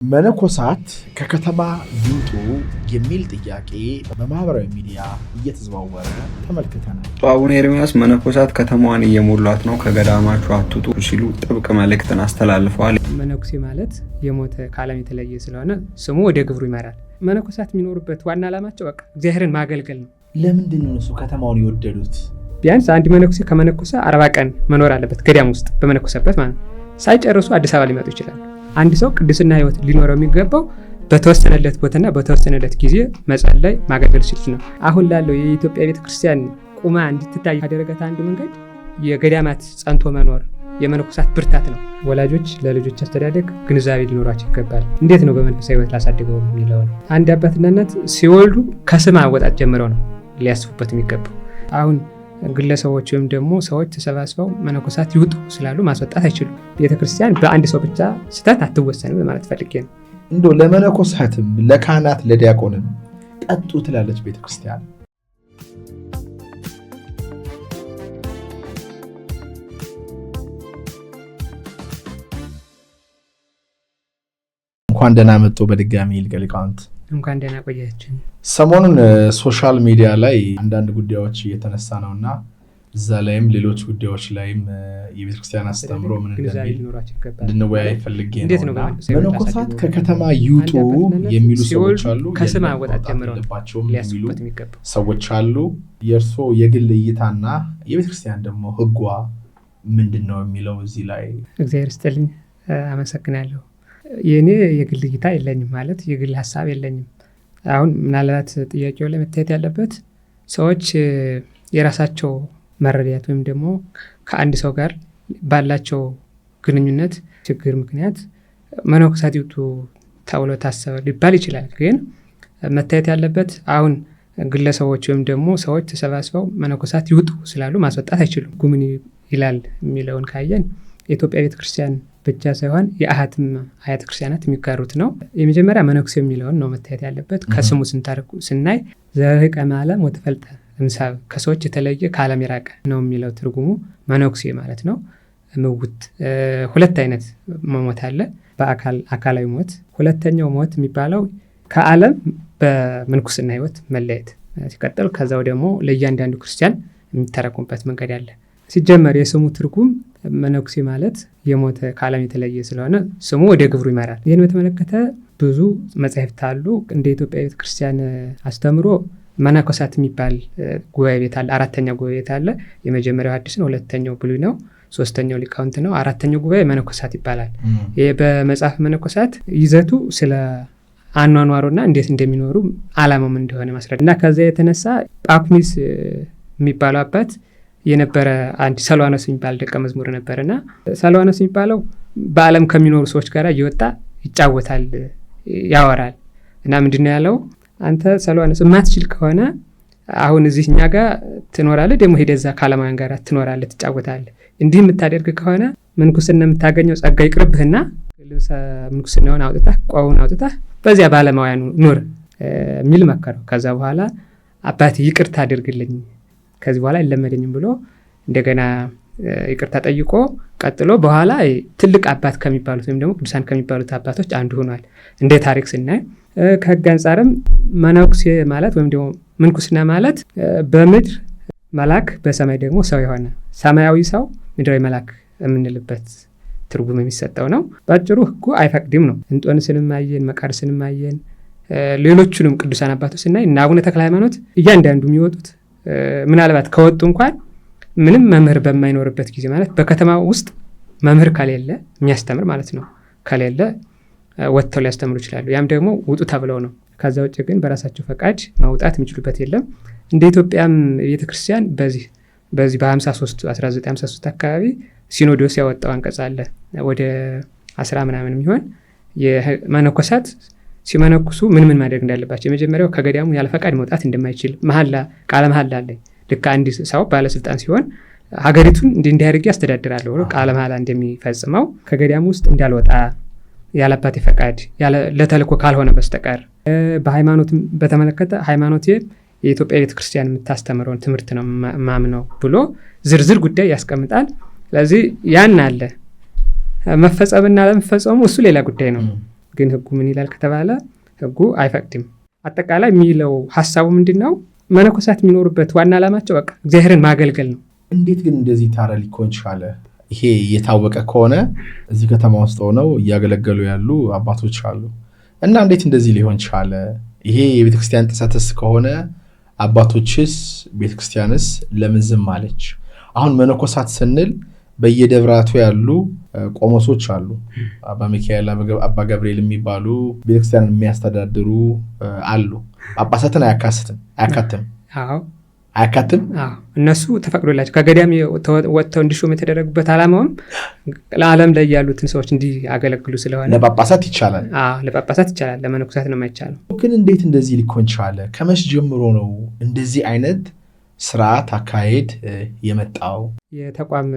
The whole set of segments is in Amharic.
መነኮሳት ከከተማ ይውጡ የሚል ጥያቄ በማህበራዊ ሚዲያ እየተዘዋወረ ተመልክተናል። አቡነ ኤርምያስ መነኮሳት ከተማዋን እየሞሏት ነው፣ ከገዳማችሁ አትውጡ ሲሉ ጥብቅ መልእክትን አስተላልፈዋል። መነኩሴ ማለት የሞተ ከዓለም የተለየ ስለሆነ ስሙ ወደ ግብሩ ይመራል። መነኮሳት የሚኖሩበት ዋና ዓላማቸው በቃ እግዚአብሔርን ማገልገል ነው። ለምንድን ነው እሱ ከተማውን የወደዱት? ቢያንስ አንድ መነኩሴ ከመነኮሰ 40 ቀን መኖር አለበት፣ ገዳም ውስጥ በመነኮሰበት ማለት ነው። ሳይጨርሱ አዲስ አበባ ሊመጡ ይችላል። አንድ ሰው ቅድስና ህይወት ሊኖረው የሚገባው በተወሰነለት ቦታና በተወሰነለት ጊዜ መጸለይ ማገልገል ሲል ነው። አሁን ላለው የኢትዮጵያ ቤተክርስቲያን ቁማ እንድትታይ ያደረጋት አንዱ መንገድ የገዳማት ጸንቶ መኖር የመነኮሳት ብርታት ነው። ወላጆች ለልጆች አስተዳደግ ግንዛቤ ሊኖራቸው ይገባል። እንዴት ነው በመንፈሳዊ ህይወት ላሳድገው የሚለው ነው። አንድ አባትና እናት ሲወልዱ ከስም አወጣት ጀምረው ነው ሊያስቡበት የሚገባው። አሁን ግለሰቦች ወይም ደግሞ ሰዎች ተሰባስበው መነኮሳት ይውጡ ስላሉ ማስወጣት አይችሉም። ቤተክርስቲያን በአንድ ሰው ብቻ ስህተት አትወሰንም ለማለት ፈልጌ ነው። እንደው ለመነኮሳትም ለካህናት ለዲያቆንም ጠጡ ትላለች ቤተክርስቲያን። እንኳን ደህና መጡ በድጋሚ ሊቀ ሊቃውንት። እንኳን ደህና ቆያችን። ሰሞኑን ሶሻል ሚዲያ ላይ አንዳንድ ጉዳዮች እየተነሳ ነውና እዛ ላይም ሌሎች ጉዳዮች ላይም የቤተክርስቲያን አስተምሮ ምን እንደሚል እንድንወያይ ፈልጌ ነው። መነኮሳት ከከተማ ይውጡ የሚሉ ሰዎች አሉ፣ ከስም አወጣት ጀምረው የሚሉ ሰዎች አሉ። የእርሶ የግል እይታና የቤተክርስቲያን ደግሞ ህጓ ምንድን ነው የሚለው እዚህ ላይ? እግዚአብሔር ይስጥልኝ፣ አመሰግናለሁ። የኔ የግል እይታ የለኝም፣ ማለት የግል ሀሳብ የለኝም። አሁን ምናልባት ጥያቄው ላይ መታየት ያለበት ሰዎች የራሳቸው መረዳት ወይም ደግሞ ከአንድ ሰው ጋር ባላቸው ግንኙነት ችግር ምክንያት መነኮሳት ይውጡ ተብሎ ታሰበ ሊባል ይችላል። ግን መታየት ያለበት አሁን ግለሰቦች ወይም ደግሞ ሰዎች ተሰባስበው መነኮሳት ይውጡ ስላሉ ማስወጣት አይችሉም። ጉምን ይላል የሚለውን ካየን የኢትዮጵያ ቤተክርስቲያን ብቻ ሳይሆን የአሃትም አያተ ክርስቲያናት የሚጋሩት ነው። የመጀመሪያ መነኩሴ የሚለውን ነው መታየት ያለበት። ከስሙ ስናይ ዘርቀ እምዓለም ወተፈልጠ እምሳብ፣ ከሰዎች የተለየ ከዓለም የራቀ ነው የሚለው ትርጉሙ መነኩሴ ማለት ነው። ምውት ሁለት አይነት መሞት አለ፣ አካላዊ ሞት። ሁለተኛው ሞት የሚባለው ከዓለም በምንኩስና ህይወት መለየት ሲቀጥል፣ ከዛው ደግሞ ለእያንዳንዱ ክርስቲያን የሚተረጉምበት መንገድ አለ። ሲጀመር የስሙ ትርጉም መነኩሴ ማለት የሞተ ከዓለም የተለየ ስለሆነ ስሙ ወደ ግብሩ ይመራል። ይህን በተመለከተ ብዙ መጻሕፍት አሉ። እንደ ኢትዮጵያ ቤተክርስቲያን አስተምሮ መነኮሳት የሚባል ጉባኤ ቤት አለ። 4ኛው ጉባኤ ቤት አለ። የመጀመሪያው ሐዲስ ነው፣ 2ኛው ብሉይ ነው፣ 3ኛው ሊቃውንት ነው፣ 4ኛው ጉባኤ መነኮሳት ይባላል። ይህ በመጽሐፍ መነኮሳት ይዘቱ ስለ አኗኗሩና እንዴት እንደሚኖሩ ዓላማም እንደሆነ ማስረዳት እና ከዚያ የተነሳ ጳኩሚስ የሚባለው አባት የነበረ አንድ ሰልዋኖስ የሚባል ደቀ መዝሙር ነበርና ሰልዋኖስ የሚባለው በዓለም ከሚኖሩ ሰዎች ጋር እየወጣ ይጫወታል፣ ያወራል። እና ምንድነው ያለው? አንተ ሰልዋኖስ የማትችል ከሆነ አሁን እዚህ እኛ ጋር ትኖራለህ፣ ደግሞ ሄደዛ ከዓለማውያን ጋር ትኖራለህ፣ ትጫወታለህ። እንዲህ የምታደርግ ከሆነ ምንኩስና የምታገኘው ጸጋ ይቅርብህና ልብሰ ምንኩስናውን አውጥተህ ቆቡን አውጥተህ በዚያ በዓለማውያኑ ኑር የሚል መከረው። ከዛ በኋላ አባቴ ይቅርታ አድርግልኝ ከዚህ በኋላ አይለመደኝም ብሎ እንደገና ይቅርታ ጠይቆ ቀጥሎ በኋላ ትልቅ አባት ከሚባሉት ወይም ደግሞ ቅዱሳን ከሚባሉት አባቶች አንዱ ሆኗል። እንደ ታሪክ ስናይ ከሕግ አንጻርም መነኩሴ ማለት ወይም ደግሞ ምንኩስና ማለት በምድር መልአክ በሰማይ ደግሞ ሰው የሆነ ሰማያዊ ሰው ምድራዊ መልአክ የምንልበት ትርጉም የሚሰጠው ነው። በአጭሩ ሕጉ አይፈቅድም ነው። እንጦንስንም አየን፣ መቃርስንም አየን፣ ሌሎቹንም ቅዱሳን አባቶች ስናይ እና አቡነ ተክለ ሃይማኖት እያንዳንዱ የሚወጡት ምናልባት ከወጡ እንኳን ምንም መምህር በማይኖርበት ጊዜ ማለት በከተማ ውስጥ መምህር ከሌለ የሚያስተምር ማለት ነው ከሌለ ወጥተው ሊያስተምሩ ይችላሉ። ያም ደግሞ ውጡ ተብለው ነው። ከዛ ውጭ ግን በራሳቸው ፈቃድ ማውጣት የሚችሉበት የለም። እንደ ኢትዮጵያም ቤተክርስቲያን በዚህ በ1953 አካባቢ ሲኖዶስ ያወጣው አንቀጽ አለ። ወደ 10 ምናምን የሚሆን የመነኮሳት ሲመነኩሱ ምን ማድረግ እንዳለባቸው። የመጀመሪያው ከገዳሙ ያለ ፈቃድ መውጣት እንደማይችል ቃለ መሐላ አለ። ልክ አንድ ሰው ባለስልጣን ሲሆን ሀገሪቱን እንዲህ አድርጌ አስተዳድራለሁ ብሎ ቃለ መሐላ እንደሚፈጽመው ከገዳሙ ውስጥ እንዳልወጣ ያለ አባቴ ፈቃድ ለተልእኮ ካልሆነ በስተቀር። በሃይማኖት በተመለከተ ሃይማኖቴ የኢትዮጵያ ቤተክርስቲያን የምታስተምረውን ትምህርት ነው ማምነው ብሎ ዝርዝር ጉዳይ ያስቀምጣል። ስለዚህ ያን አለ መፈጸምና ለመፈጸሙ እሱ ሌላ ጉዳይ ነው። ግን ህጉ ምን ይላል ከተባለ ህጉ አይፈቅድም። አጠቃላይ የሚለው ሐሳቡ ምንድነው? መነኮሳት የሚኖሩበት ዋና ዓላማቸው በቃ እግዚአብሔርን ማገልገል ነው። እንዴት ግን እንደዚህ ታዲያ ሊሆን ቻለ? ይሄ የታወቀ ከሆነ እዚህ ከተማ ውስጥ ሆነው እያገለገሉ ያሉ አባቶች አሉ እና እንዴት እንደዚህ ሊሆን ቻለ? ይሄ የቤተክርስቲያን ጥሰትስ ከሆነ አባቶችስ ቤተክርስቲያንስ ለምን ዝም አለች? አሁን መነኮሳት ስንል በየደብራቱ ያሉ ቆሞሶች አሉ። አባ ሚካኤል፣ አባ ገብርኤል የሚባሉ ቤተክርስቲያን የሚያስተዳድሩ አሉ። ጳጳሳትን አያካትም። እነሱ ተፈቅዶላቸው ከገዳም ወጥተው እንዲሾም የተደረጉበት ዓላማውም ለዓለም ላይ ያሉትን ሰዎች እንዲያገለግሉ ስለሆነ ለጳጳሳት ይቻላል። ለጳጳሳት ይቻላል፣ ለመነኮሳት ነው የማይቻለው። ግን እንዴት እንደዚህ ሊሆን ቻለ? ከመቼ ጀምሮ ነው እንደዚህ አይነት ስርዓት አካሄድ የመጣው? የተቋም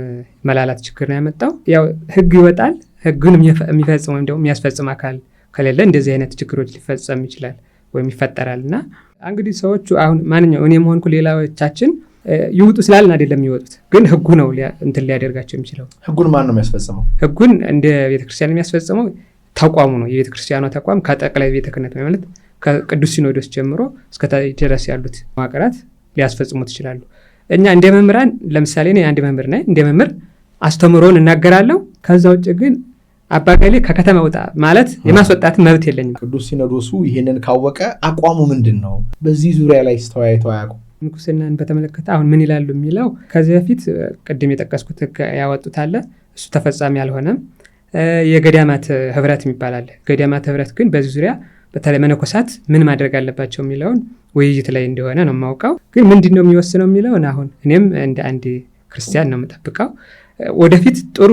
መላላት ችግር ነው ያመጣው። ያው ህግ ይወጣል፣ ህጉን የሚፈጽም ወይም ደግሞ የሚያስፈጽም አካል ከሌለ እንደዚህ አይነት ችግሮች ሊፈጸም ይችላል ወይም ይፈጠራል። እና እንግዲህ ሰዎቹ አሁን ማንኛው እኔም ሆንኩ ሌላዎቻችን ይውጡ ስላልን አይደለም የሚወጡት፣ ግን ህጉ ነው እንትን ሊያደርጋቸው የሚችለው። ህጉን ማን ነው የሚያስፈጽመው? ህጉን እንደ ቤተክርስቲያን የሚያስፈጽመው ተቋሙ ነው። የቤተክርስቲያኗ ተቋም ከጠቅላይ ቤተ ክህነት ማለት ከቅዱስ ሲኖዶስ ጀምሮ እስከ ድረስ ያሉት መዋቅራት ሊያስፈጽሙት ይችላሉ። እኛ እንደ መምህራን ለምሳሌ እኔ አንድ መምህር ነኝ። እንደ መምህር አስተምሮን እናገራለሁ። ከዛ ውጭ ግን አባገሌ ከከተማ ወጣ ማለት የማስወጣት መብት የለኝም። ቅዱስ ሲኖዶሱ ይሄንን ካወቀ አቋሙ ምንድን ነው? በዚህ ዙሪያ ላይ ተወያይተው አያውቁም? ምንኩስናን በተመለከተ አሁን ምን ይላሉ የሚለው ከዚህ በፊት ቅድም የጠቀስኩት ህግ ያወጡት አለ። እሱ ተፈጻሚ አልሆነም። የገዳማት ህብረት የሚባል አለ። ገዳማት ህብረት ግን በዚህ ዙሪያ በተለይ መነኮሳት ምን ማድረግ አለባቸው የሚለውን ውይይት ላይ እንደሆነ ነው የማውቀው። ግን ምንድን ነው የሚወስነው የሚለውን አሁን እኔም እንደ አንድ ክርስቲያን ነው የምጠብቀው። ወደፊት ጥሩ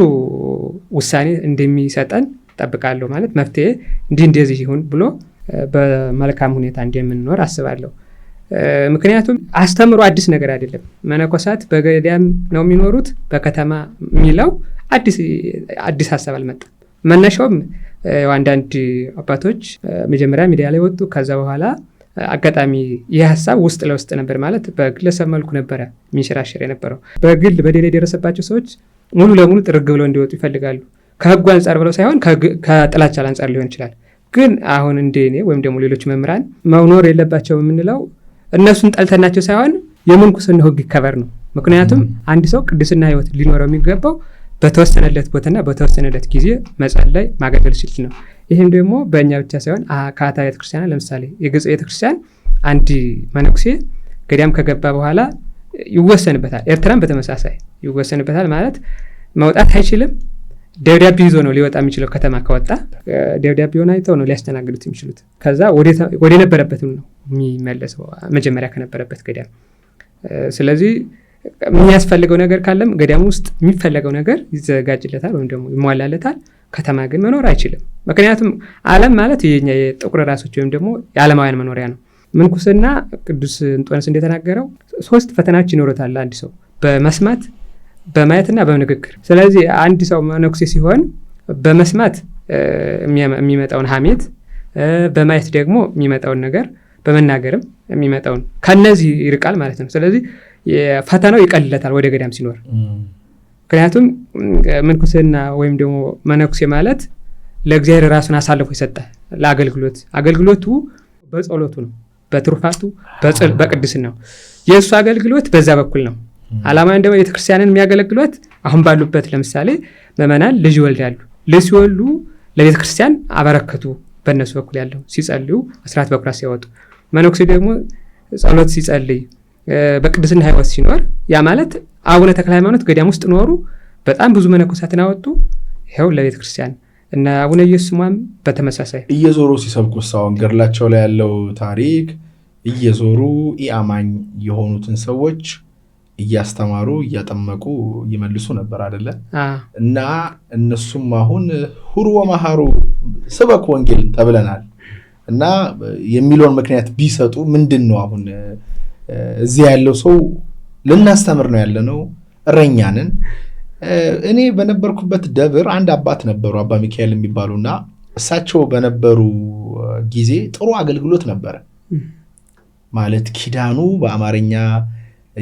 ውሳኔ እንደሚሰጠን ጠብቃለሁ። ማለት መፍትሄ እንደዚህ ይሁን ብሎ በመልካም ሁኔታ እንደምንኖር አስባለሁ። ምክንያቱም አስተምሮ አዲስ ነገር አይደለም። መነኮሳት በገዳም ነው የሚኖሩት፣ በከተማ የሚለው አዲስ ሀሳብ አልመጣም። መነሻውም አንዳንድ አባቶች መጀመሪያ ሚዲያ ላይ ወጡ። ከዛ በኋላ አጋጣሚ ይህ ሀሳብ ውስጥ ለውስጥ ነበር፣ ማለት በግለሰብ መልኩ ነበረ የሚንሸራሸር የነበረው። በግል በደል የደረሰባቸው ሰዎች ሙሉ ለሙሉ ጥርግ ብለው እንዲወጡ ይፈልጋሉ። ከህጉ አንጻር ብለው ሳይሆን ከጥላቻ አንጻር ሊሆን ይችላል። ግን አሁን እንደ እኔ ወይም ደግሞ ሌሎች መምህራን መኖር የለባቸው የምንለው እነሱን ጠልተናቸው ሳይሆን የምንኩስና ህግ ይከበር ነው። ምክንያቱም አንድ ሰው ቅድስና ህይወት ሊኖረው የሚገባው በተወሰነለት ቦታና በተወሰነለት ጊዜ መጸለይ ማገልገል ሲል ነው። ይህም ደግሞ በእኛ ብቻ ሳይሆን ከአታ ቤተክርስቲያን ለምሳሌ የግብጽ ቤተክርስቲያን አንድ መነኩሴ ገዳም ከገባ በኋላ ይወሰንበታል። ኤርትራም በተመሳሳይ ይወሰንበታል። ማለት መውጣት አይችልም። ደብዳቤ ይዞ ነው ሊወጣ የሚችለው። ከተማ ከወጣ ደብዳቤውን አይተው ነው ሊያስተናግዱት የሚችሉት። ከዛ ወደ ነበረበት ነው የሚመለሰው፣ መጀመሪያ ከነበረበት ገዳም። ስለዚህ የሚያስፈልገው ነገር ካለም ገዳም ውስጥ የሚፈለገው ነገር ይዘጋጅለታል ወይም ደግሞ ይሟላለታል። ከተማ ግን መኖር አይችልም። ምክንያቱም ዓለም ማለት የኛ የጥቁር ራሶች ወይም ደግሞ የዓለማውያን መኖሪያ ነው። ምንኩስና ቅዱስ እንጦንስ እንደተናገረው 3 ፈተናዎች ይኖሩታል አንድ ሰው፣ በመስማት በማየትና በንግግር። ስለዚህ አንድ ሰው መነኩሴ ሲሆን በመስማት የሚመጣውን ሐሜት፣ በማየት ደግሞ የሚመጣውን ነገር፣ በመናገርም የሚመጣውን ከነዚህ ይርቃል ማለት ነው። ስለዚህ ፈተናው ይቀልለታል ወደ ገዳም ሲኖር። ምክንያቱም ምንኩስና ወይም ደግሞ መነኩሴ ማለት ለእግዚአብሔር ራሱን አሳልፎ ይሰጣል ለአገልግሎት። አገልግሎቱ በጸሎቱ ነው፣ በትሩፋቱ፣ በቅድስናው። የእሱ አገልግሎት በዛ በኩል ነው። ዓላማን ደግሞ ቤተክርስቲያንን የሚያገለግሏት አሁን ባሉበት ለምሳሌ ምዕመናን ልጅ ይወልዳሉ። ልጅ ሲወልዱ ለቤተክርስቲያን አበረከቱ። በእነሱ በኩል ያለው ሲጸልዩ፣ አስራት በኩራት ሲያወጡ፣ መነኩሴ ደግሞ ጸሎት ሲጸልይ በቅድስና ህይወት ሲኖር፣ ያ ማለት አቡነ ተክለ ሃይማኖት ገዳም ውስጥ ኖሩ፣ በጣም ብዙ መነኮሳትን አወጡ። ይኸው ለቤተ ክርስቲያን እና አቡነ ኢየሱስም በተመሳሳይ እየዞሩ ሲሰብኩ ሳውን ገድላቸው ላይ ያለው ታሪክ እየዞሩ ኢአማኝ የሆኑትን ሰዎች እያስተማሩ እያጠመቁ ይመልሱ ነበር አይደለ? እና እነሱም አሁን ሁሩ ወመሃሩ ስበክ ወንጌል ተብለናል እና የሚለውን ምክንያት ቢሰጡ ምንድን ነው? አሁን እዚህ ያለው ሰው ልናስተምር ነው ያለነው፣ እረኛንን። እኔ በነበርኩበት ደብር አንድ አባት ነበሩ፣ አባ ሚካኤል የሚባሉና እሳቸው በነበሩ ጊዜ ጥሩ አገልግሎት ነበረ። ማለት ኪዳኑ በአማርኛ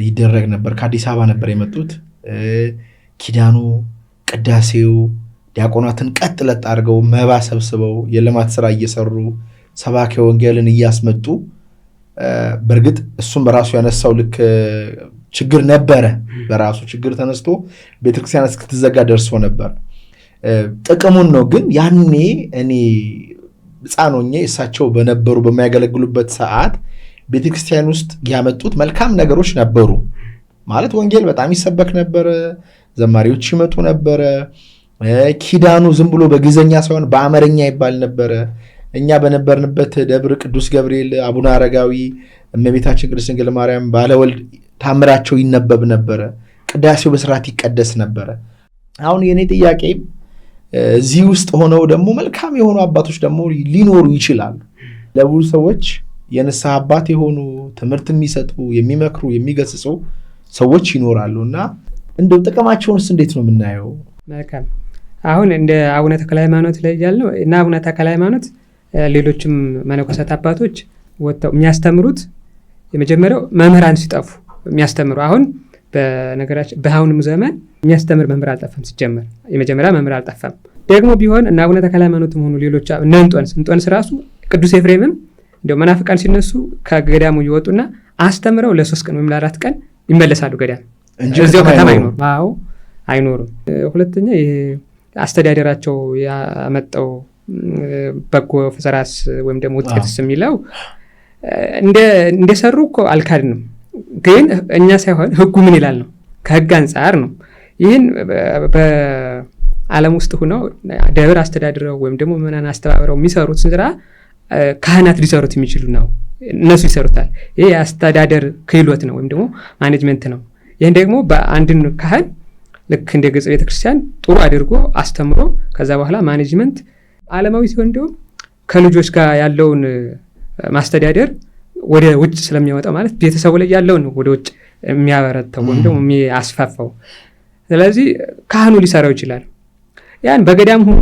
ይደረግ ነበር። ከአዲስ አበባ ነበር የመጡት። ኪዳኑ፣ ቅዳሴው፣ ዲያቆናትን ቀጥ ለጥ አድርገው መባ ሰብስበው የልማት ስራ እየሰሩ ሰባኪ ወንጌልን እያስመጡ በርግጥ እሱም በራሱ ያነሳው ልክ ችግር ነበረ። በራሱ ችግር ተነስቶ ቤተክርስቲያን እስክትዘጋ ደርሶ ነበር። ጥቅሙን ነው ግን ያኔ እኔ ሕፃን ሆኜ እሳቸው በነበሩ በሚያገለግሉበት ሰዓት ቤተክርስቲያን ውስጥ ያመጡት መልካም ነገሮች ነበሩ። ማለት ወንጌል በጣም ይሰበክ ነበረ፣ ዘማሪዎች ይመጡ ነበረ። ኪዳኑ ዝም ብሎ በግዕዝኛ ሳይሆን በአማርኛ ይባል ነበረ። እኛ በነበርንበት ደብር ቅዱስ ገብርኤል፣ አቡነ አረጋዊ፣ እመቤታችን ቅድስት ድንግል ማርያም፣ ባለወልድ ታምራቸው ይነበብ ነበረ። ቅዳሴው በስርዓት ይቀደስ ነበረ። አሁን የኔ ጥያቄ እዚህ ውስጥ ሆነው ደግሞ መልካም የሆኑ አባቶች ደግሞ ሊኖሩ ይችላሉ። ለብዙ ሰዎች የንስሐ አባት የሆኑ ትምህርት የሚሰጡ የሚመክሩ የሚገስጹ ሰዎች ይኖራሉ እና እንደው ጥቅማቸውንስ እንዴት ነው የምናየው? መልካም አሁን እንደ አቡነ ተክለ ሃይማኖት ላይ ያለው እና አቡነ ተክለ ሃይማኖት ሌሎችም መነኮሳት አባቶች ወጥተው የሚያስተምሩት የመጀመሪያው መምህራን ሲጠፉ የሚያስተምሩ አሁን በነገራችን በአሁንም ዘመን የሚያስተምር መምህር አልጠፋም። ሲጀመር የመጀመሪያ መምህር አልጠፋም። ደግሞ ቢሆን እና አቡነ ተክለ ሃይማኖትም ሆኑ ሌሎች እንጦንስ ራሱ ቅዱስ ኤፍሬምም እንደው መናፍቃን ሲነሱ ከገዳሙ ይወጡና አስተምረው ለ3 ቀን ወይም ለ4 ቀን ይመለሳሉ። ገዳም እዚያው ከተማ አይኖሩም። አዎ አይኖሩም። ሁለተኛ አስተዳደራቸው ያመጣው በጎ ፍስራስ ወይም ደግሞ ውጤትስ የሚለው እንደሰሩ እኮ አልካድንም። ግን እኛ ሳይሆን ህጉ ምን ይላል ነው፣ ከህግ አንጻር ነው። ይህን በዓለም ውስጥ ሆነው ደብር አስተዳድረው ወይም ደግሞ ምናን አስተባብረው የሚሰሩት ስራ ካህናት ሊሰሩት የሚችሉ ነው፣ እነሱ ይሰሩታል። ይሄ የአስተዳደር ክህሎት ነው ወይም ደግሞ ማኔጅመንት ነው። ይህን ደግሞ በአንድን ካህን ልክ እንደ ገጽ ቤተክርስቲያን ጥሩ አድርጎ አስተምሮ ከዛ በኋላ ማኔጅመንት ዓለማዊ ሲሆን እንዲሁም ከልጆች ጋር ያለውን ማስተዳደር ወደ ውጭ ስለሚያወጣው ማለት ቤተሰቡ ላይ ያለውን ወደ ውጭ የሚያበረታው ወይም ደግሞ የሚያስፋፋው። ስለዚህ ካህኑ ሊሰራው ይችላል። ያን በገዳም ሆኖ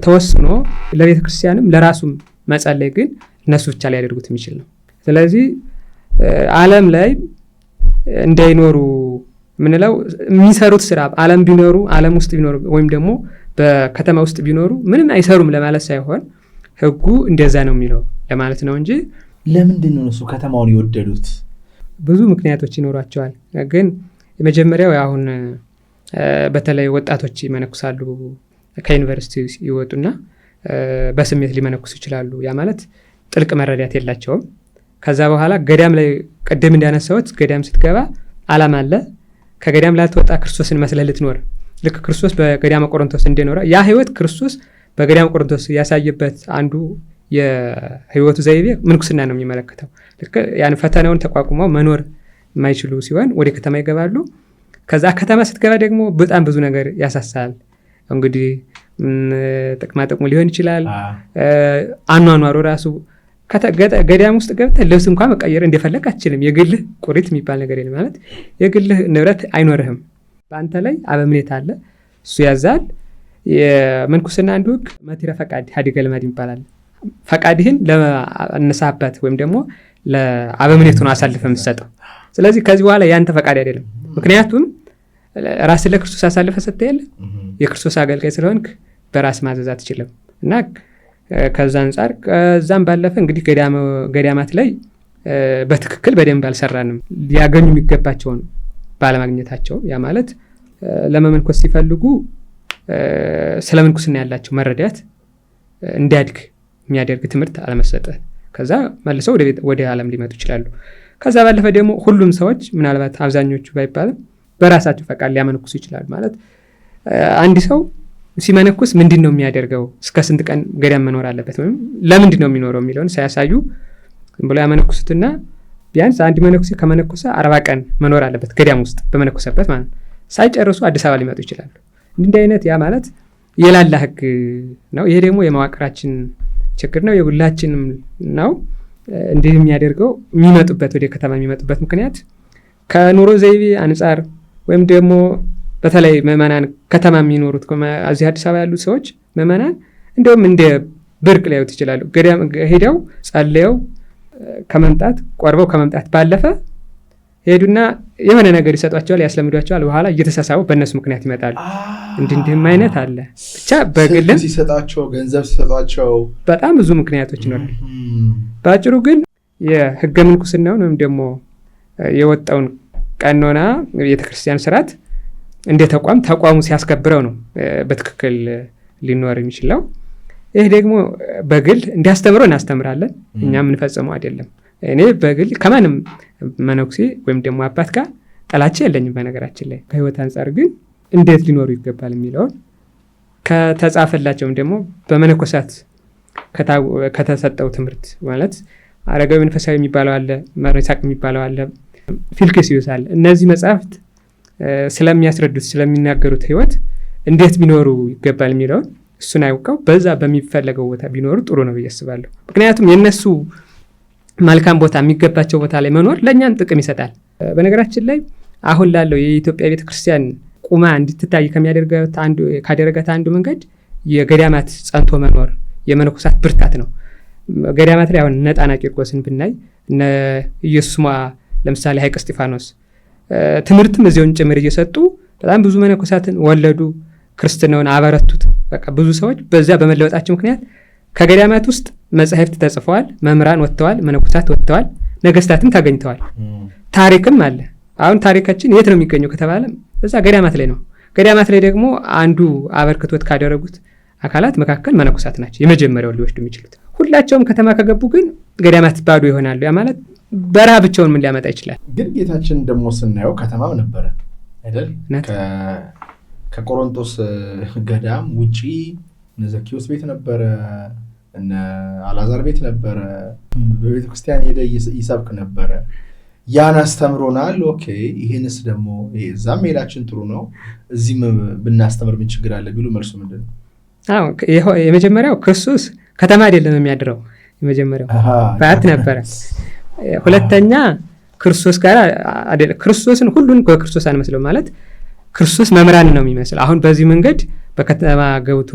ተወስኖ ለቤተክርስቲያንም ለራሱም መጸለይ ግን እነሱ ብቻ ላይ ያደርጉት የሚችል ነው። ስለዚህ ዓለም ላይ እንዳይኖሩ ምንለው የሚሰሩት ስራ ዓለም ቢኖሩ ዓለም ውስጥ ቢኖሩ ወይም ደግሞ በከተማ ውስጥ ቢኖሩ ምንም አይሰሩም ለማለት ሳይሆን ህጉ እንደዛ ነው የሚለው ለማለት ነው እንጂ ለምንድን ነው እሱ ከተማውን የወደዱት? ብዙ ምክንያቶች ይኖራቸዋል። ግን የመጀመሪያው አሁን በተለይ ወጣቶች ይመነኩሳሉ፣ ከዩኒቨርሲቲ ይወጡና በስሜት ሊመነኩሱ ይችላሉ። ያ ማለት ጥልቅ መረዳት የላቸውም። ከዛ በኋላ ገዳም ላይ ቀደም እንዳነሳሁት ገዳም ስትገባ ዓላማ አለ። ከገዳም ላልተወጣ ክርስቶስን መስለህ ልትኖር ልክ ክርስቶስ በገዳመ ቆሮንቶስ እንደኖረ ያ ህይወት ክርስቶስ በገዳመ ቆሮንቶስ ያሳየበት አንዱ የህይወቱ ዘይቤ ምንኩስና ነው የሚመለከተው። ልክ ያን ፈተናውን ተቋቁመው መኖር የማይችሉ ሲሆን ወደ ከተማ ይገባሉ። ከዛ ከተማ ስትገባ ደግሞ በጣም ብዙ ነገር ያሳሳል። እንግዲህ ጥቅማ ጥቅሙ ሊሆን ይችላል። አኗኗሩ ራሱ ገዳም ውስጥ ገብተህ ልብስ እንኳን መቀየር እንደፈለግ አትችልም። የግልህ ቁሪት የሚባል ነገር የለም። ማለት የግልህ ንብረት አይኖርህም። በአንተ ላይ አበምኔት አለ፣ እሱ ያዛል። የምንኩስና አንዱ ህግ መቲረ ፈቃድ ሀዲገ ልማድ ይባላል። ፈቃድህን ለነሳበት ወይም ደግሞ ለአበምኔቱን አሳልፈህ የምትሰጠው። ስለዚህ ከዚህ በኋላ ያንተ ፈቃድ አይደለም። ምክንያቱም ራስን ለክርስቶስ አሳልፈህ ሰጥተህ የለ የክርስቶስ አገልጋይ ስለሆንክ በራስ ማዘዝ አትችልም። እና ከዛ አንጻር ከዛም ባለፈ እንግዲህ ገዳማት ላይ በትክክል በደንብ አልሰራንም። ሊያገኙ የሚገባቸውን ባለማግኘታቸው ያ ማለት ለመመንኮስ ሲፈልጉ ስለ ምንኩስና ያላቸው መረዳት እንዲያድግ የሚያደርግ ትምህርት አለመሰጠት፣ ከዛ መልሰው ወደ ዓለም ሊመጡ ይችላሉ። ከዛ ባለፈ ደግሞ ሁሉም ሰዎች ምናልባት አብዛኞቹ ባይባልም በራሳቸው ፈቃድ ሊያመነኩሱ ይችላሉ። ማለት አንድ ሰው ሲመነኩስ ምንድን ነው የሚያደርገው፣ እስከ ስንት ቀን ገዳም መኖር አለበት ወይም ለምንድን ነው የሚኖረው የሚለውን ሳያሳዩ ብሎ ያመነኩሱትና ቢያንስ አንድ መነኩሴ ከመነኩሰ 40 ቀን መኖር አለበት ገዳም ውስጥ በመነኩሰበት ማለት ሳይጨርሱ አዲስ አበባ ሊመጡ ይችላሉ። እንዲህ አይነት ያ ማለት የላላ ህግ ነው። ይሄ ደግሞ የመዋቅራችን ችግር ነው፣ የሁላችንም ነው። እንዲህ የሚያደርገው የሚመጡበት ወደ ከተማ የሚመጡበት ምክንያት ከኑሮ ዘይቤ አንጻር ወይም ደግሞ በተለይ ምዕመናን ከተማ የሚኖሩት እዚህ አዲስ አበባ ያሉት ሰዎች ምዕመናን እንደውም እንደ ብርቅ ሊያዩት ይችላሉ። ገዳም ሄደው ጸልየው ከመምጣት ቆርበው ከመምጣት ባለፈ ሄዱና የሆነ ነገር ይሰጧቸዋል፣ ያስለምዷቸዋል። በኋላ እየተሳሳቡ በእነሱ ምክንያት ይመጣሉ። እንዲህም አይነት አለ። ብቻ በግልም ሲሰጣቸው ገንዘብ ሲሰጧቸው በጣም ብዙ ምክንያቶች ይኖራል። በአጭሩ ግን የህገ ምንኩስናውን ወይም ደግሞ የወጣውን ቀኖና ቤተክርስቲያን ስርዓት እንደ ተቋሙ ሲያስከብረው ነው በትክክል ሊኖር የሚችለው። ይህ ደግሞ በግል እንዲያስተምረው እናስተምራለን፣ እኛ የምንፈጽመው አይደለም። እኔ በግል ከማንም መነኩሴ ወይም ደግሞ አባት ጋር ጠላቻ የለኝም። በነገራችን ላይ ከህይወት አንጻር ግን እንዴት ሊኖሩ ይገባል የሚለውን ከተጻፈላቸውም ደግሞ በመነኮሳት ከተሰጠው ትምህርት ማለት አረጋዊ መንፈሳዊ የሚባለው አለ፣ መርሳቅ የሚባለው አለ፣ ፊልክስዩስ አለ። እነዚህ መጽሐፍት ስለሚያስረዱት ስለሚናገሩት ህይወት እንዴት ቢኖሩ ይገባል የሚለውን እሱን አውቀው በዛ በሚፈለገው ቦታ ቢኖሩ ጥሩ ነው ብዬ አስባለሁ። ምክንያቱም የነሱ መልካም ቦታ የሚገባቸው ቦታ ላይ መኖር ለእኛን ጥቅም ይሰጣል። በነገራችን ላይ አሁን ላለው የኢትዮጵያ ቤተክርስቲያን ቁማ እንድትታይ ካደረጋት አንዱ መንገድ የገዳማት ጸንቶ መኖር የመነኮሳት ብርታት ነው። ገዳማት ላይ አሁን እነ ጣና ቂርቆስን ብናይ እነ ኢየሱስማ ለምሳሌ ሀይቅ እስጢፋኖስ ትምህርትም እዚያውን ጭምር እየሰጡ በጣም ብዙ መነኮሳትን ወለዱ፣ ክርስትናውን አበረቱት። በቃ ብዙ ሰዎች በዚያ በመለወጣቸው ምክንያት ከገዳማት ውስጥ መጻሕፍት ተጽፈዋል፣ መምህራን ወጥተዋል፣ መነኮሳት ወጥተዋል፣ ነገስታትም ተገኝተዋል። ታሪክም አለ። አሁን ታሪካችን የት ነው የሚገኘው ከተባለ እዛ ገዳማት ላይ ነው። ገዳማት ላይ ደግሞ አንዱ አበርክቶት ካደረጉት አካላት መካከል መነኮሳት ናቸው የመጀመሪያውን ሊወስዱ የሚችሉት። ሁላቸውም ከተማ ከገቡ ግን ገዳማት ባዶ ይሆናሉ። ያ ማለት በረሃ ብቻውን ምን ሊያመጣ ይችላል? ግን ጌታችን ደግሞ ስናየው ከተማም ነበረ አይደል? ከቆሮንቶስ ገዳም ውጪ እነ ዘኪዎስ ቤት ነበረ፣ እነ አልዓዛር ቤት ነበረ። በቤተክርስቲያን ሄደ ይሰብክ ነበረ። ያን አስተምሮናል። ኦኬ ይሄንስ ደግሞ እዛም ሄዳችን ጥሩ ነው፣ እዚህም ብናስተምር ምን ችግር አለ ቢሉ መልሱ ምንድን ነው? የመጀመሪያው ክርስቶስ ከተማ አይደለም የሚያድረው። የመጀመሪያው በዓት ነበረ። ሁለተኛ ክርስቶስ ጋር አይደለም። ክርስቶስን ሁሉን ክርስቶስ አንመስለው ማለት ክርስቶስ መምህራን ነው የሚመስል። አሁን በዚህ መንገድ በከተማ ገብቶ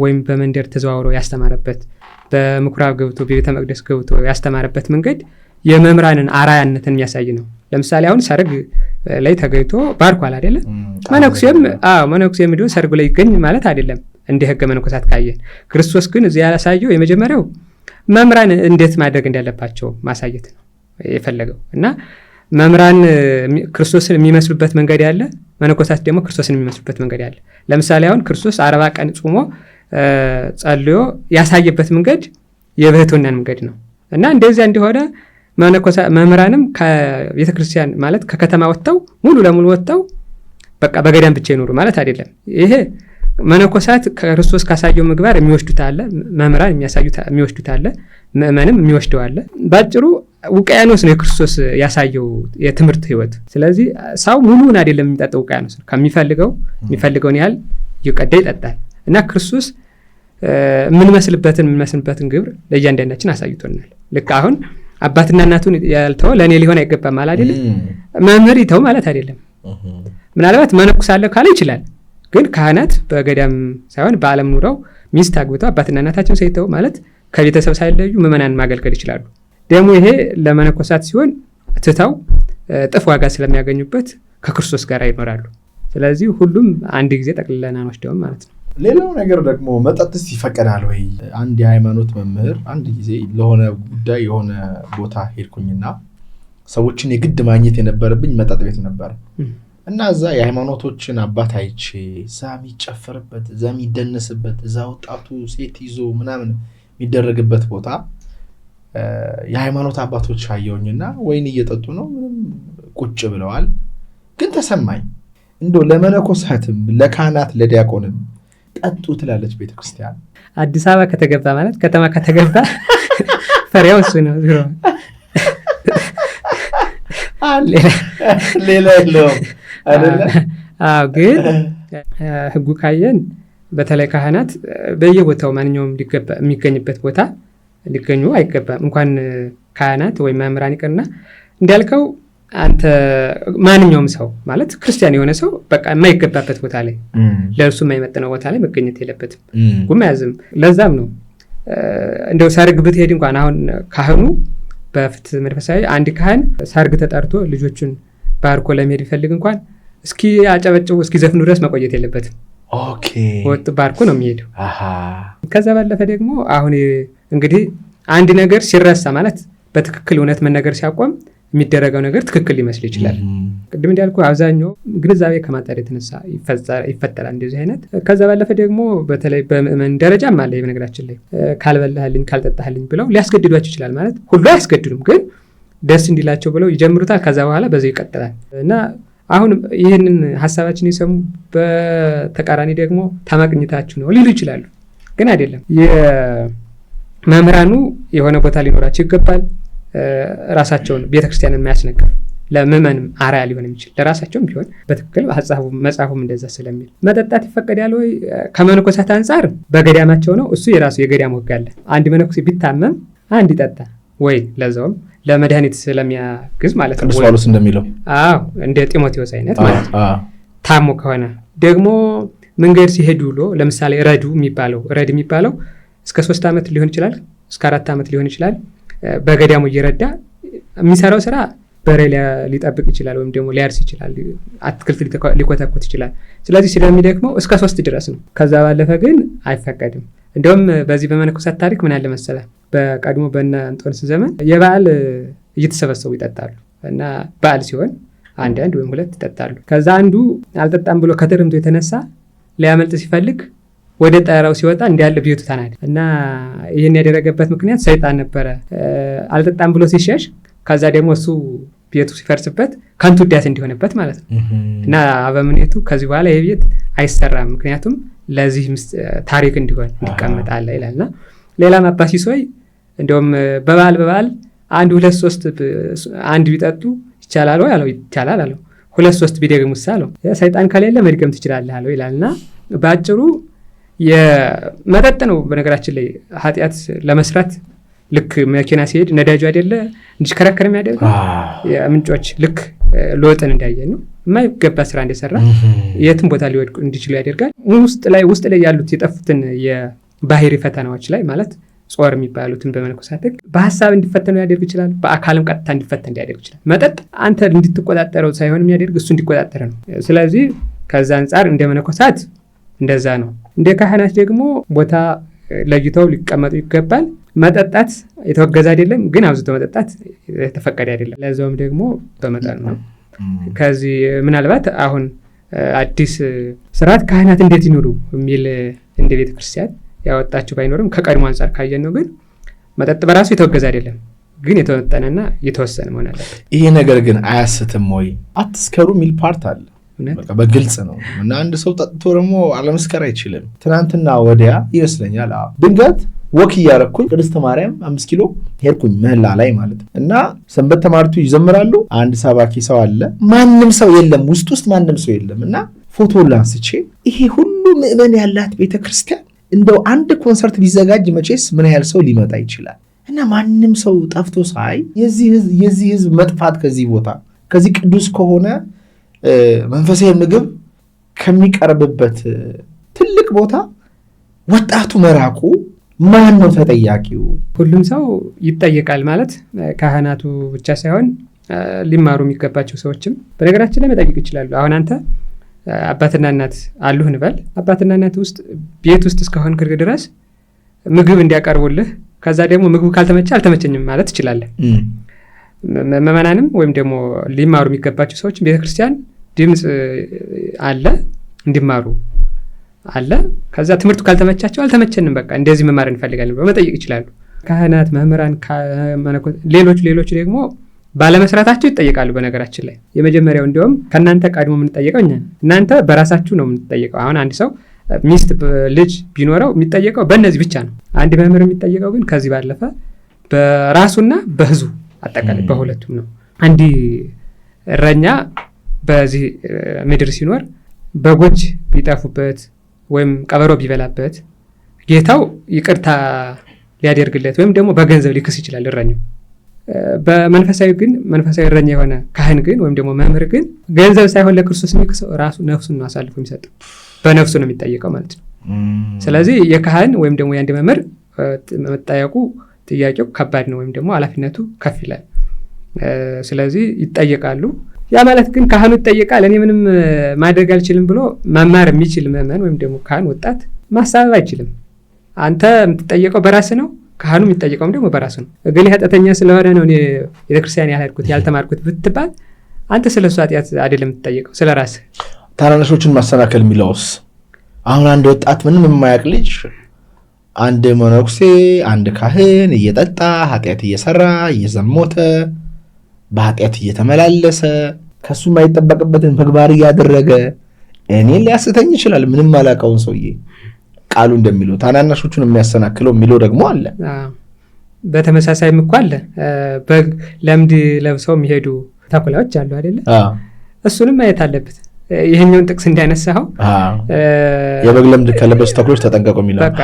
ወይም በመንደር ተዘዋውሮ ያስተማረበት፣ በምኩራብ ገብቶ በቤተ መቅደስ ገብቶ ያስተማረበት መንገድ የመምህራንን አራያነትን የሚያሳይ ነው። ለምሳሌ አሁን ሰርግ ላይ ተገኝቶ ባርኳል አይደለ? መነኩሴም ሄዶ ሰርጉ ላይ ይገኝ ማለት አይደለም እንደ ህገ መነኮሳት ካየን። ክርስቶስ ግን እዚህ ያሳየው የመጀመሪያው መምህራን እንዴት ማድረግ እንዳለባቸው ማሳየት ነው የፈለገው እና መምህራን ክርስቶስን የሚመስሉበት መንገድ ያለ፣ መነኮሳት ደግሞ ክርስቶስን የሚመስሉበት መንገድ ያለ። ለምሳሌ አሁን ክርስቶስ 40 ቀን ጾሞ ጸልዮ ያሳየበት መንገድ የብህትውናን መንገድ ነው እና እንደዚያ እንደሆነ መምህራንም ከቤተክርስቲያን ማለት ከከተማ ወጥተው ሙሉ ለሙሉ ወጥተው በቃ በገዳም ብቻ ይኖሩ ማለት አይደለም። ይሄ መነኮሳት ክርስቶስ ካሳየው ምግባር የሚወስዱት አለ፣ መምህራን የሚወስዱት አለ፣ ምእመንም የሚወስደው አለ። ባጭሩ ውቅያኖስ ነው የክርስቶስ ያሳየው የትምህርት ህይወት። ስለዚህ ሰው ሙሉውን አይደለም የሚጠጣው ውቅያኖስ ነው። የሚፈልገውን ያህል እየቀዳ ይጠጣል እና ክርስቶስ የምንመስልበትን ግብር ለእያንዳንዳችን አሳይቶናል። ልክ አሁን አባትና እናቱን ያልተው ለእኔ ሊሆን አይገባም ማለት አይደለም። መምህር ይተው ማለት አይደለም። ምናልባት መነኩሳለሁ ካለ ይችላል። ግን ካህናት በገዳም ሳይሆን በዓለም ኑረው ሚስት አግብተው አባትና እናታቸውን ሳይተው ማለት ከቤተሰብ ሳይለዩ ምዕመናን ማገልገል ይችላሉ። ደግሞ ይሄ ለመነኮሳት ሲሆን ትተው ጥፍ ዋጋ ስለሚያገኙበት ከክርስቶስ ጋር ይኖራሉ። ስለዚህ ሁሉም አንድ ጊዜ ጠቅልለን አንወስደውም ማለት ነው። ሌላው ነገር ደግሞ መጠጥስ ይፈቀዳል ወይ? አንድ የሃይማኖት መምህር አንድ ጊዜ ለሆነ ጉዳይ የሆነ ቦታ ሄድኩኝና ሰዎችን የግድ ማግኘት የነበረብኝ መጠጥ ቤት ነበር እና እዛ የሃይማኖቶችን አባት አይቼ እዛ የሚጨፈርበት፣ እዛ የሚደነስበት፣ እዛ ወጣቱ ሴት ይዞ ምናምን የሚደረግበት ቦታ የሃይማኖት አባቶች አየውኝና ወይን እየጠጡ ነው፣ ምንም ቁጭ ብለዋል። ግን ተሰማኝ እንደው ለመነኮሳትም ለካህናት ለዲያቆንም ጠጡ ትላለች ቤተክርስቲያን። አዲስ አበባ ከተገባ ማለት ከተማ ከተገባ ፈሪያው እሱ ነው ዙሮ ሌላ የለውም አይደለ? ግን ህጉ ካየን በተለይ ካህናት በየቦታው ማንኛውም የሚገኝበት ቦታ ሊገኙ አይገባም። እንኳን ካህናት ወይም መምህራን ይቅርና እንዳልከው አንተ ማንኛውም ሰው ማለት ክርስቲያን የሆነ ሰው በቃ የማይገባበት ቦታ ላይ ለእርሱ የማይመጥነው ቦታ ላይ መገኘት የለበትም። ጉም ያዝም። ለዛም ነው እንደው ሰርግ ብትሄድ እንኳን አሁን ካህኑ በፍትህ መንፈሳዊ አንድ ካህን ሰርግ ተጠርቶ ልጆቹን ባርኮ ለመሄድ ይፈልግ እንኳን እስኪ አጨበጭቡ እስኪ ዘፍኑ ድረስ መቆየት የለበትም። ኦኬ ወጥ ባርኮ ነው የሚሄደው። ከዛ ባለፈ ደግሞ አሁን እንግዲህ አንድ ነገር ሲረሳ ማለት በትክክል እውነት መነገር ሲያቆም የሚደረገው ነገር ትክክል ሊመስል ይችላል። ቅድም እንዳልኩ አብዛኛው ግንዛቤ ከማጣት የተነሳ ይፈጠራል እንደዚህ አይነት። ከዛ ባለፈ ደግሞ በተለይ በምእመን ደረጃም አለ በነገራችን ላይ ካልበላህልኝ ካልጠጣህልኝ ብለው ሊያስገድዷቸው ይችላል። ማለት ሁሉ አያስገድዱም፣ ግን ደስ እንዲላቸው ብለው ይጀምሩታል። ከዛ በኋላ በዛው ይቀጥላል እና አሁን ይህንን ሀሳባችን የሰሙ በተቃራኒ ደግሞ ተማቅኝታችሁ ነው ሊሉ ይችላሉ። ግን አይደለም። የመምህራኑ የሆነ ቦታ ሊኖራቸው ይገባል። ራሳቸውን ቤተክርስቲያንን የሚያስነቅፍ ለምእመንም አርአያ ሊሆን የሚችል ለራሳቸውም ቢሆን በትክክል መጽሐፉም እንደዛ ስለሚል መጠጣት ይፈቀዳል ወይ? ከመነኮሳት አንጻር በገዳማቸው ነው። እሱ የራሱ የገዳም ወግ አለ። አንድ መነኮሴ ቢታመም አንድ ይጠጣ ወይ ለዛውም ለመድኃኒት ስለሚያግዝ ማለት ነው። ቅዱስ ጳውሎስ እንደሚለው እንደ ጢሞቴዎስ አይነት ማለት ነው። ታሞ ከሆነ ደግሞ መንገድ ሲሄዱ ብሎ ለምሳሌ ረድ የሚባለው እስከ 3 ዓመት ሊሆን ይችላል፣ እስከ 4 ዓመት ሊሆን ይችላል። በገዳሙ እየረዳ የሚሰራው ስራ በሬ ሊጠብቅ ይችላል፣ ወይም ደግሞ ሊያርስ ይችላል፣ አትክልት ሊኮተኮት ይችላል። ስለዚህ ስለሚደክመው እስከ 3 ድረስ ነው። ከዛ ባለፈ ግን አይፈቀድም። እንደውም በዚህ በመነኮሳት ታሪክ ምን አለ መሰለ፣ በቀድሞ በእነ እንጦንስ ዘመን የበዓል እየተሰበሰቡ ይጠጣሉ እና በዓል ሲሆን አንድ ወይም 2 ይጠጣሉ። ከዛ አንዱ አልጠጣም ብሎ ከትርምቱ የተነሳ ሊያመልጥ ሲፈልግ ወደ ጣራው ሲወጣ እንዲያለ ቤቱ ተናደ እና ይህን ያደረገበት ምክንያት ሰይጣን ነበረ። አልጠጣም ብሎ ሲሸሽ ከዛ ደግሞ እሱ ቤቱ ሲፈርስበት ከንቱ ውዳሴ እንዲሆንበት ማለት ነው እና አበምኔቱ ከዚህ በኋላ ይህ ቤት አይሰራም፣ ምክንያቱም ለዚህ ታሪክ እንዲሆን ይቀመጣል ይላልና። ሌላም አባ ሲሶይ እንደውም በበዓል 1 2 3 አንድ ቢጠጡ ይቻላል ወይ አለው። ይቻላል አለው። 2 3 ቢደግሙስ አለው። ሰይጣን ከሌለ መድገም ትችላለህ አለው ይላልና በአጭሩ የመጠጥ ነው። በነገራችን ላይ ኃጢአት ለመስራት ልክ መኪና ሲሄድ ነዳጁ አይደለ እንዲሽከረከር የሚያደርገው የምንጮች ልክ ሎጥን እንዳየን ነው። የማይገባ ስራ እንደሰራ የትም ቦታ ሊወድቁ እንዲችሉ ያደርጋል። ውስጥ ላይ ያሉት የጠፉትን የባህሪ ፈተናዎች ላይ ማለት ጾር የሚባሉትን በመነኮሳት በሀሳብ እንዲፈተኑ ያደርግ ይችላል። በአካልም ቀጥታ እንዲፈተን ያደርግ ይችላል። መጠጥ አንተ እንድትቆጣጠረው ሳይሆን የሚያደርግ እሱ እንዲቆጣጠረ ነው። ስለዚህ ከዛ አንጻር እንደ መነኮሳት እንደዛ ነው። እንደ ካህናት ደግሞ ቦታ ለይተው ሊቀመጡ ይገባል። መጠጣት የተወገዘ አይደለም፣ ግን አብዝቶ መጠጣት የተፈቀደ አይደለም። ለዛውም ደግሞ በመጠኑ ነው። ከዚህ ምናልባት አሁን አዲስ ስርዓት ካህናት እንዴት ይኖሩ የሚል እንደ ቤተክርስቲያን ያወጣችሁ ባይኖርም ከቀድሞ አንጻር ካየን ነው። ግን መጠጥ በራሱ የተወገዘ አይደለም፣ ግን የተወጠነና የተወሰነ መሆን አለበት። ይሄ ነገር ግን አያስትም ወይ? አትስከሩ የሚል ፓርት አለ። በግልጽ ነው እና አንድ ሰው ጠጥቶ ደግሞ አለመስከር አይችልም። ትናንትና ወዲያ ይመስለኛል ድንገት ወክ እያረኩኝ ቅድስተ ማርያም 5 ኪሎ ሄድኩኝ፣ ምህላ ላይ ማለት ነው። እና ሰንበት ተማሪቱ ይዘምራሉ። አንድ ሰባኪ ሰው አለ፣ ማንም ሰው የለም፣ ውስጥ ማንም ሰው የለም። እና ፎቶ ላንስቼ ይሄ ሁሉ ምእመን ያላት ቤተክርስቲያን እንደው አንድ ኮንሰርት ቢዘጋጅ መቼስ ምን ያህል ሰው ሊመጣ ይችላል? እና ማንም ሰው ጠፍቶ ሳይ የዚህ ህዝብ መጥፋት ከዚህ ቦታ ከዚህ ቅዱስ ከሆነ መንፈሳዊ ምግብ ከሚቀርብበት ትልቅ ቦታ ወጣቱ መራቁ ማን ነው ተጠያቂው? ሁሉም ሰው ይጠየቃል ማለት ካህናቱ ብቻ ሳይሆን ሊማሩ የሚገባቸው ሰዎችም በነገራችን ላይ መጠየቅ ይችላሉ። አሁን አንተ አባትና እናት አሉህ እንበል። አባትና እናት ውስጥ ቤት ውስጥ እስከሆንክ ድረስ ምግብ እንዲያቀርቡልህ፣ ከዛ ደግሞ ምግቡ ካልተመቸ አልተመቸኝም ማለት ትችላለህ። መመናንም ወይም ደግሞ ሊማሩ የሚገባቸው ሰዎች ቤተክርስቲያን ድምፅ አለ እንዲማሩ አለ። ከዛ ትምህርቱ ካልተመቻቸው አልተመቸንም በቃ እንደዚህ መማር እንፈልጋለን ብለው መጠየቅ ይችላሉ። ካህናት፣ መምህራን፣ ሌሎች ደግሞ ባለመስራታቸው ይጠየቃሉ። በነገራችን ላይ የመጀመሪያው እንዲሁም ከእናንተ ቀድሞ የምንጠየቀው እኛ፣ እናንተ በራሳችሁ ነው የምንጠየቀው። አሁን አንድ ሰው ሚስት ልጅ ቢኖረው የሚጠየቀው በእነዚህ ብቻ ነው። አንድ መምህር የሚጠየቀው ግን ከዚህ ባለፈ በራሱና በህዝቡ አጠቃላይ በሁለቱም ነው። አንድ እረኛ በዚህ ምድር ሲኖር በጎች ቢጠፉበት ወይም ቀበሮ ቢበላበት ጌታው ይቅርታ ሊያደርግለት ወይም ደግሞ በገንዘብ ሊክስ ይችላል እረኛው። በመንፈሳዊ ግን መንፈሳዊ እረኛ የሆነ ካህን ግን ወይም ደግሞ መምህር ግን ገንዘብ ሳይሆን ለክርስቶስ የሚክሰው ራሱ ነፍሱን ነው አሳልፎ የሚሰጠው፣ በነፍሱ ነው የሚጠየቀው ማለት ነው። ስለዚህ የካህን ወይም ደግሞ የአንድ መምህር መጠየቁ ጥያቄው ከባድ ነው ወይም ደግሞ ኃላፊነቱ ከፍ ይላል። ስለዚህ ይጠየቃሉ። ያ ማለት ግን ካህኑ ይጠየቃል እኔ ምንም ማድረግ አልችልም ብሎ መማር የሚችል ምዕመን ወይም ደግሞ ካህን ወጣት ማሳበብ አይችልም። አንተ የምትጠየቀው በራስህ ነው፣ ካህኑ የሚጠየቀውም ደግሞ በራስህ ነው። እገሌ ኃጢአተኛ ስለሆነ ነው እኔ ቤተክርስቲያን ያልሄድኩት ያልተማርኩት ብትባል አንተ ስለ እሱ ኃጢአት አይደለም የምትጠየቀው፣ ስለ ራስህ። ታናናሾችን ማሰናከል የሚለውስ አሁን አንድ ወጣት ምንም የማያውቅ ልጅ አንድ መነኩሴ አንድ ካህን እየጠጣ ኃጢአት እየሰራ እየዘሞተ በኃጢአት እየተመላለሰ ከሱ የማይጠበቅበትን ምግባር እያደረገ እኔን ሊያስተኝ ይችላል። ምንም አላውቀውን ሰውዬ ቃሉ እንደሚለው ታናናሾቹን የሚያሰናክለው የሚለው ደግሞ አለ። በተመሳሳይም እኮ አለ። በግ ለምድ ለብሰው የሚሄዱ ተኩላዎች አሉ አይደለ? እሱንም ማየት አለበት። ይህኛውን ጥቅስ እንዳነሳኸው የበግ ለምድ ከለበሱ ተኩሎች ተጠንቀቁ የሚለው በቃ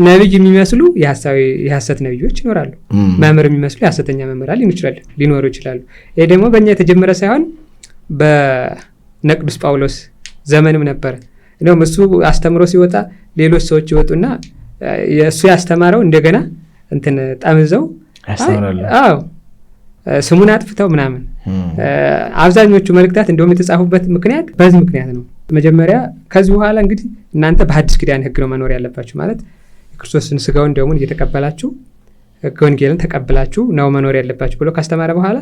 ነብይ የሚመስሉ የሐሰት ነብዮች ይኖራሉ። መምህር የሚመስሉ የሐሰተኛ መምህራን ሊኖሩ ይችላሉ። ይሄ ደግሞ በእኛ የተጀመረ ሳይሆን በቅዱስ ጳውሎስ ዘመንም ነበረ። እንደውም እሱ አስተምሮ ሲወጣ ሌሎች ሰዎች ይወጡና እሱ ያስተማረው እንደገና ጠምዘው ስሙን አጥፍተው ምናምን። አብዛኞቹ መልእክታት እንደውም የተጻፉበት ምክንያት በዚህ ምክንያት ነው። መጀመሪያ ከዚህ በኋላ እንግዲህ እናንተ በሐዲስ ኪዳን ሕግ ነው መኖር ያለባችሁ፣ ማለት የክርስቶስን ስጋውን ደሙን እየተቀበላችሁ ሕገ ወንጌልን ተቀብላችሁ ነው መኖር ያለባችሁ ብሎ ካስተማረ በኋላ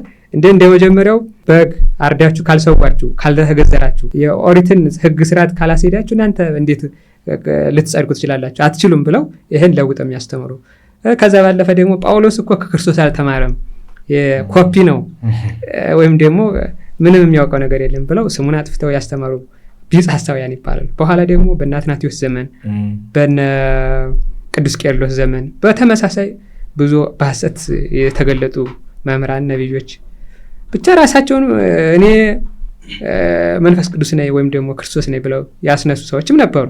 እንደ መጀመሪያው በግ አርዳችሁ ካልሰዋችሁ ካልተገዘራችሁ የኦሪትን ሕግ ስርዓት ካላስሄዳችሁ እናንተ እንዴት ልትጸድቁ ትችላላችሁ? አትችሉም ብለው ይህን ለውጠው የሚያስተምሩ። ከዛ ባለፈ ደግሞ ጳውሎስ እኮ ከክርስቶስ አልተማረም የኮፒ ነው ወይም ደግሞ ምንም የሚያውቀው ነገር የለም ብለው ስሙን አጥፍተው ያስተማሩ ቢጽ ሐሳውያን ይባላሉ። በኋላ ደግሞ በእነ አትናቴዎስ ዘመን በእነ ቅዱስ ቄርሎስ ዘመን በተመሳሳይ ብዙ በሐሰት የተገለጡ መምህራን ነቢዮች ብቻ ራሳቸውን እኔ መንፈስ ቅዱስ ነኝ ወይም ደግሞ ክርስቶስ ነኝ ብለው ያስነሱ ሰዎችም ነበሩ።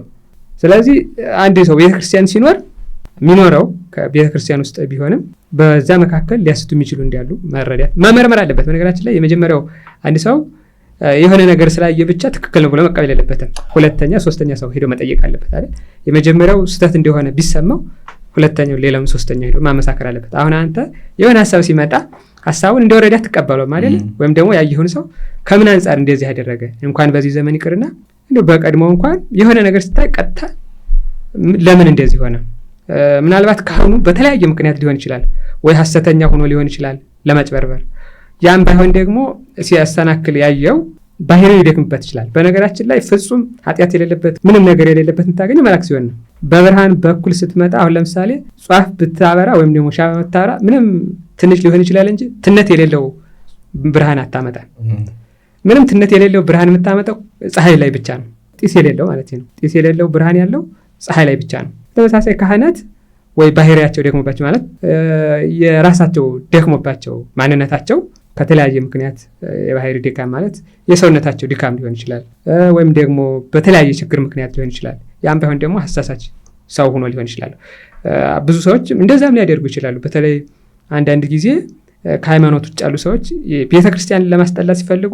ስለዚህ አንድ ሰው ቤተክርስቲያን ሲኖር የሚኖረው ከቤተክርስቲያን ውስጥ ቢሆንም በዛ መካከል ሊያስቱ የሚችሉ እንዳሉ መረዳት መመርመር አለበት። በነገራችን ላይ የመጀመሪያው አንድ ሰው የሆነ ነገር ስላየ ብቻ ትክክል ነው ብሎ መቀበል የለበትም። ሁለተኛ ሶስተኛ ሰው ሄዶ መጠየቅ አለበት አይደል? የመጀመሪያው ስህተት እንደሆነ ቢሰማው ሁለተኛው ሌላም ሶስተኛው ሄዶ ማመሳከር አለበት። አሁን አንተ የሆነ ሐሳብ ሲመጣ ሐሳቡን እንደወረዳ ትቀበለው ማለት ወይም ደግሞ ያየውን ሰው ከምን አንፃር እንደዚህ ያደረገ እንኳን በዚህ ዘመን ይቅርና እንደው በቀድሞው እንኳን የሆነ ነገር ስታይ ቀጥታ ለምን እንደዚህ ሆነ? ምናልባት ካህኑ በተለያየ ምክንያት ሊሆን ይችላል፣ ወይ ሐሰተኛ ሆኖ ሊሆን ይችላል ለመጭበርበር። ያም ባይሆን ደግሞ ሲያስተናክል ያየው ባህሪው ይደክምበት ይችላል። በነገራችን ላይ ፍጹም ኃጢአት የሌለበት ምንም ነገር የሌለበት የምታገኘው መልአክ ሲሆን ነው። በብርሃን በኩል ስትመጣ አሁን ለምሳሌ ጧፍ ብታበራ ወይም ደግሞ ሻማ ብታበራ ምንም ትንሽ ሊሆን ይችላል እንጂ ትነት የሌለው ብርሃን አታመጣም። ምንም ትነት የሌለው ብርሃን የምታመጣው ፀሐይ ላይ ብቻ ነው። ጢስ የሌለው ማለት ነው። ጢስ የሌለው ብርሃን ያለው ፀሐይ ላይ ብቻ ነው። ተመሳሳይ ካህናት ወይ ባህሪያቸው ደክሞባቸው ማለት የራሳቸው ደክሞባቸው ማንነታቸው ከተለያየ ምክንያት የባህሪ ድካም ማለት የሰውነታቸው ድካም ሊሆን ይችላል፣ ወይም ደግሞ በተለያየ ችግር ምክንያት ሊሆን ይችላል። ያም ባይሆን ደግሞ አሳሳች ሰው ሆኖ ሊሆን ይችላል። ብዙ ሰዎች እንደዛም ሊያደርጉ ይችላሉ። በተለይ አንዳንድ ጊዜ ከሃይማኖት ውጭ ያሉ ሰዎች ቤተክርስቲያንን ለማስጠላት ሲፈልጉ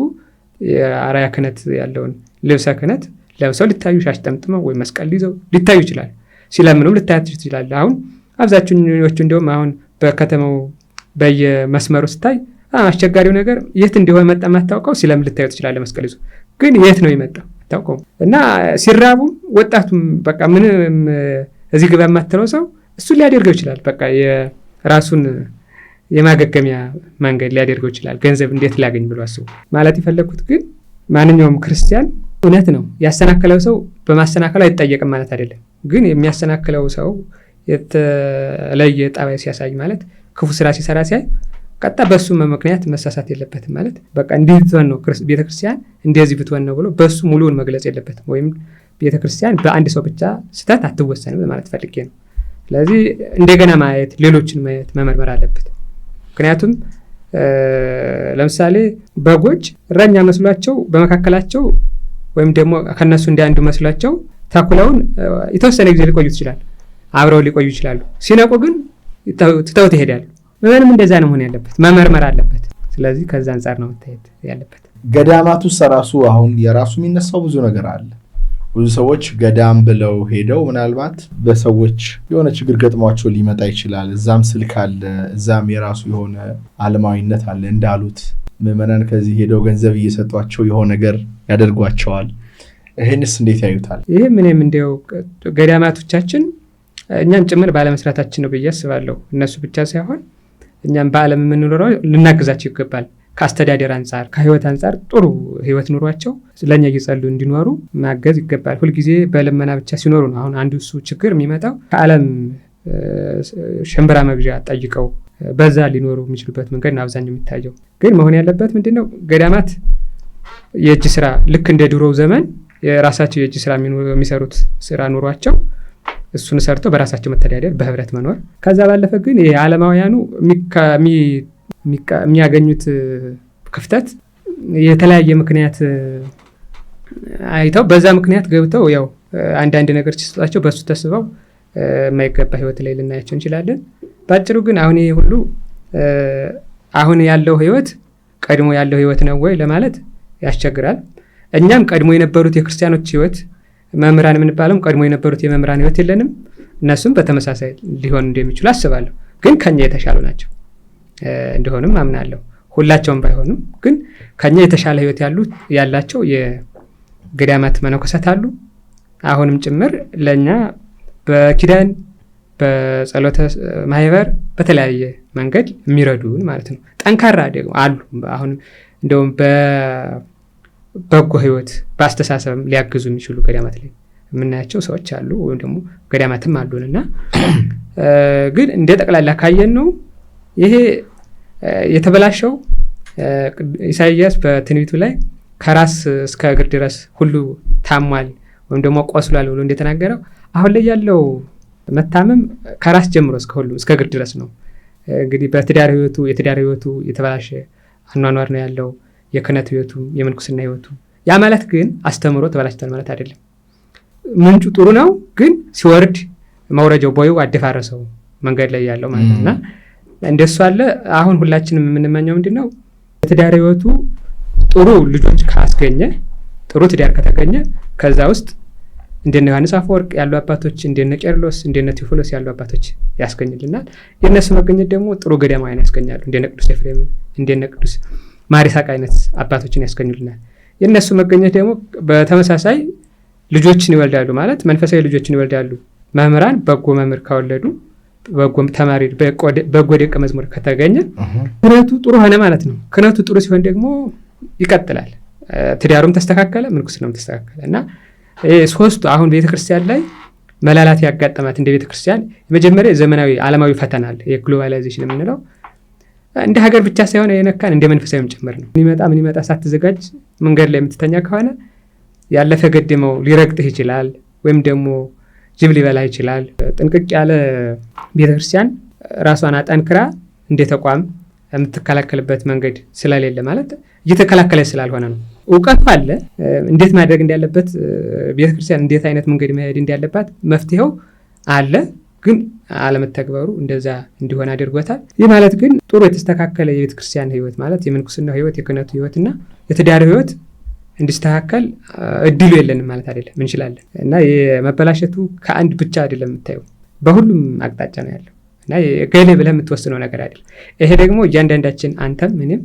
የአርአያ ክህነት ያለውን ልብሰ ክህነት ለብሰው ሊታዩ፣ ሻሽ ጠምጥመው ወይ መስቀል ይዘው ሊታዩ ይችላል። ሲለምኑም ልታያት ይችላል። አሁን አብዛኞቹ እንደውም አሁን በከተማው በየመስመሩ ስታይ አስቸጋሪው ነገር የት እንደሆነ መጣ ማታውቀው ሲለምን ልታዩ ትችላለህ። መስቀል ይዞ ግን የት ነው የመጣው አታውቀውም። እና ሲራቡም ወጣቱም በቃ ምንም እዚህ ግባ የማትለው ሰው እሱ ሊያደርገው ይችላል። በቃ የራሱን የማገገሚያ መንገድ ሊያደርገው ይችላል። ገንዘብ እንዴት ሊያገኝ ብሎ አስቡ። ማለት የፈለኩት ግን ማንኛውም ክርስቲያን እውነት ነው ያሰናከለው ሰው በማሰናከለው አይጠየቅም ማለት አይደለም። ግን የሚያሰናክለው ሰው የተለየ ጠባይ ሲያሳይ ማለት ክፉ ስራ ሲሰራ ሲያይ ቀጣ በሱ ምክንያት መሳሳት የለበትም ማለት በቃ እንዲህ ብትሆን ነው ቤተክርስቲያን እንደዚህ ብትሆን ነው ብሎ በሱ ሙሉውን መግለጽ የለበትም። ወይም ቤተክርስቲያን በአንድ ሰው ብቻ ስህተት አትወሰንም ማለት ፈልጌ ነው። ስለዚህ እንደገና ማየት፣ ሌሎችን ማየት፣ መመርመር አለበት። ምክንያቱም ለምሳሌ በጎች እረኛ መስሏቸው በመካከላቸው ወይም ደግሞ ከነሱ እንደ አንዱ መስሏቸው ተኩላውን የተወሰነ ጊዜ ሊቆዩ ይችላል፣ አብረው ሊቆዩ ይችላሉ። ሲነቁ ግን ትተውት ይሄዳሉ። ምንም እንደዛ ነው መሆን ያለበት፣ መመርመር አለበት። ስለዚህ ከዛ አንፃር ነው መታየት ያለበት። ገዳማቱ ሰራሱ አሁን የራሱ የሚነሳው ብዙ ነገር አለ። ብዙ ሰዎች ገዳም ብለው ሄደው ምናልባት በሰዎች የሆነ ችግር ገጥሟቸው ሊመጣ ይችላል። እዛም ስልክ አለ፣ እዛም የራሱ የሆነ ዓለማዊነት አለ እንዳሉት ምዕመናን ከዚህ ሄደው ገንዘብ እየሰጧቸው የሆነ ነገር ያደርጓቸዋል። ይህንስ እንዴት ያዩታል? ይህ ምንም እንዲያው ገዳማቶቻችን እኛን ጭምር ባለመስራታችን ነው ብዬ አስባለሁ። እነሱ ብቻ ሳይሆን እኛም በዓለም የምንኖረው ልናግዛቸው ይገባል። ከአስተዳደር አንጻር ከህይወት አንጻር ጥሩ ህይወት ኑሯቸው ለእኛ እየጸሉ እንዲኖሩ ማገዝ ይገባል። ሁልጊዜ በልመና ብቻ ሲኖሩ ነው። አሁን አንዱ እሱ ችግር የሚመጣው ከዓለም ሽምብራ መግዣ ጠይቀው በዛ ሊኖሩ የሚችሉበት መንገድ ነው አብዛኛው የሚታየው። ግን መሆን ያለበት ምንድነው ገዳማት የእጅ ስራ ልክ እንደ ድሮው ዘመን የራሳቸው የእጅ ስራ የሚሰሩት ስራ ኑሯቸው እሱን ሰርተው በራሳቸው መተዳደር በህብረት መኖር። ከዛ ባለፈ ግን የዓለማውያኑ የሚያገኙት ክፍተት የተለያየ ምክንያት አይተው በዛ ምክንያት ገብተው ያው አንዳንድ ነገር ሲሰጣቸው በሱ ተስበው የማይገባ ህይወት ላይ ልናያቸው እንችላለን። ባጭሩ ግን አሁን ይሄ ሁሉ አሁን ያለው ህይወት ቀድሞ ያለው ህይወት ነው ወይ ለማለት ያስቸግራል። እኛም ቀድሞ የነበሩት የክርስቲያኖች ህይወት መምህራን የምንባለው ቀድሞ የነበሩት የመምህራን ህይወት የለንም። እነሱም በተመሳሳይ ሊሆን እንደሚችሉ አስባለሁ። ግን ከኛ የተሻሉ ናቸው እንደሆነም አምናለሁ። ሁላቸውም ባይሆኑም ግን ከኛ የተሻለ ህይወት ያላቸው የገዳማት መነኮሳት አሉ። አሁንም ጭምር ለኛ በኪዳን በጸሎተ ማህበር በተለያየ መንገድ የሚረዱን ማለት ነው። ጠንካራ ደግሞ አሉ። አሁንም እንደውም በጎ ህይወት በአስተሳሰብ ሊያግዙ የሚችሉ ገዳማት ላይ የምናያቸው ሰዎች አሉ፣ ወይም ደግሞ ገዳማትም አሉንና ግን እንደ ጠቅላላ ካየን ነው ይሄ የተበላሸው። ኢሳይያስ በትንቢቱ ላይ ከራስ እስከ እግር ድረስ ሁሉ ታሟል ወይም ደግሞ ቆስሏል ብሎ እንደተናገረው አሁን ላይ ያለው መታመም ከራስ ጀምሮ እስከ ሁሉ እስከ እግር ድረስ ነው። እንግዲህ የትዳር ህይወቱ የተበላሸ አኗኗር ነው ያለው፣ የክህነት ህይወቱ የምንኩስና ህይወቱ። ያ ማለት ግን አስተምሮ ተበላሽቷል ማለት አይደለም። ምንጩ ጥሩ ነው፣ ግን ሲወርድ መውረጃው ቦዩ አደፋረሰው መንገድ ላይ ያለው ማለት ነውና እንደሱ አለ። አሁን ሁላችንም የምንመኘው ምንድነው የትዳር ህይወቱ ጥሩ ልጆች ካስገኘ ጥሩ ትዳር ከተገኘ ከዛ ውስጥ እንደነ ዮሐንስ አፈወርቅ ያሉ አባቶች እንደነ ቄርሎስ እንደነ ቴዎፍሎስ ያሉ አባቶች ያስገኝልናል። የነሱ መገኘት ደግሞ ጥሩ ገዳማውያን ያስገኛሉ። እንደነ ቅዱስ ኤፍሬም እንደነ ቅዱስ ማር ይስሐቅ አይነት አባቶችን ያስገኙልናል። የነሱ መገኘት ደግሞ በተመሳሳይ ልጆችን ይወልዳሉ ማለት መንፈሳዊ ልጆችን ይወልዳሉ። መምህራን በጎ መምህር ካወለዱ በጎ ተማሪ በጎ ደቀ መዝሙር ከተገኘ ክህነቱ ጥሩ ሆነ ማለት ነው። ክህነቱ ጥሩ ሲሆን ደግሞ ይቀጥላል። ትዳሩም ተስተካከለ፣ ምንኩስናውም ተስተካከለ እና ሶስቱ አሁን ቤተክርስቲያን ላይ መላላት ያጋጠማት እንደ ቤተክርስቲያን የመጀመሪያ ዘመናዊ ዓለማዊ ፈተና አለ። የግሎባላይዜሽን የምንለው እንደ ሀገር ብቻ ሳይሆን የነካን እንደ መንፈሳዊም ጭምር ነው። ምን ይመጣ ሳትዘጋጅ መንገድ ላይ የምትተኛ ከሆነ ያለፈ ገድመው ሊረግጥህ ይችላል፣ ወይም ደግሞ ጅብ ሊበላ ይችላል። ጥንቅቅ ያለ ቤተክርስቲያን ራሷን አጠንክራ እንደ ተቋም የምትከላከልበት መንገድ ስለሌለ ማለት እየተከላከለ ስላልሆነ ነው። እውቀቱ አለ፣ እንዴት ማድረግ እንዳለበት ቤተክርስቲያን እንዴት አይነት መንገድ መሄድ እንዳለባት መፍትሄው አለ፣ ግን አለመተግበሩ እንደዛ እንዲሆን አድርጎታል። ይህ ማለት ግን ጥሩ የተስተካከለ የቤተክርስቲያን ህይወት ማለት የምንኩስናው ህይወት የክህነቱ ህይወትና የትዳር ህይወት እንዲስተካከል እድሉ የለንም ማለት አይደለም፣ እንችላለን። እና የመበላሸቱ ከአንድ ብቻ አይደለም የምታየው፣ በሁሉም አቅጣጫ ነው ያለው እና ገሌ ብለህ የምትወስነው ነገር አይደለም። ይሄ ደግሞ እያንዳንዳችን አንተም ምንም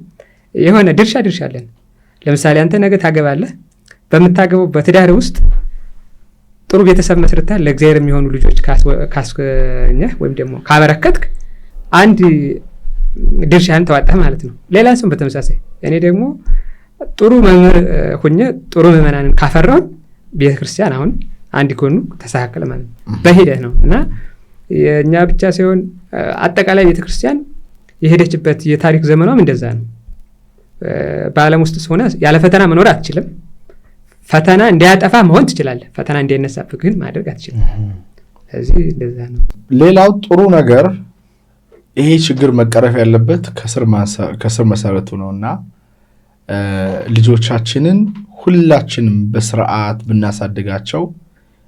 የሆነ ድርሻ አለን። ለምሳሌ አንተ ነገ ታገባለህ። በምታገበው በትዳር ውስጥ ጥሩ ቤተሰብ መስርተህ ለእግዚአብሔር የሚሆኑ ልጆች ካስገኘህ ወይም ደግሞ ካበረከትክ አንድ ድርሻህን ተዋጣህ ማለት ነው። ሌላ ሰው በተመሳሳይ እኔ ደግሞ ጥሩ መምህር ሆኜ ጥሩ ምዕመናንን ካፈራው ቤተክርስቲያን አሁን አንድ ጎኑ ተስተካከለ ማለት ነው። በሂደት ነው እና የኛ ብቻ ሳይሆን አጠቃላይ ቤተክርስቲያን የሄደችበት የታሪክ ዘመኗም እንደዛ ነው። በዓለም ውስጥ ሆነ ያለ ፈተና መኖር አትችልም። ፈተና እንዲያጠፋ መሆን ትችላለህ፣ ፈተና እንዲያነሳብህ ግን ማድረግ አትችልም። ስለዚህ እንደዛ ነው። ሌላው ጥሩ ነገር ይሄ ችግር መቀረፍ ያለበት ከስር መሰረቱ ነውና ልጆቻችንን ሁላችንም በስርዓት ብናሳድጋቸው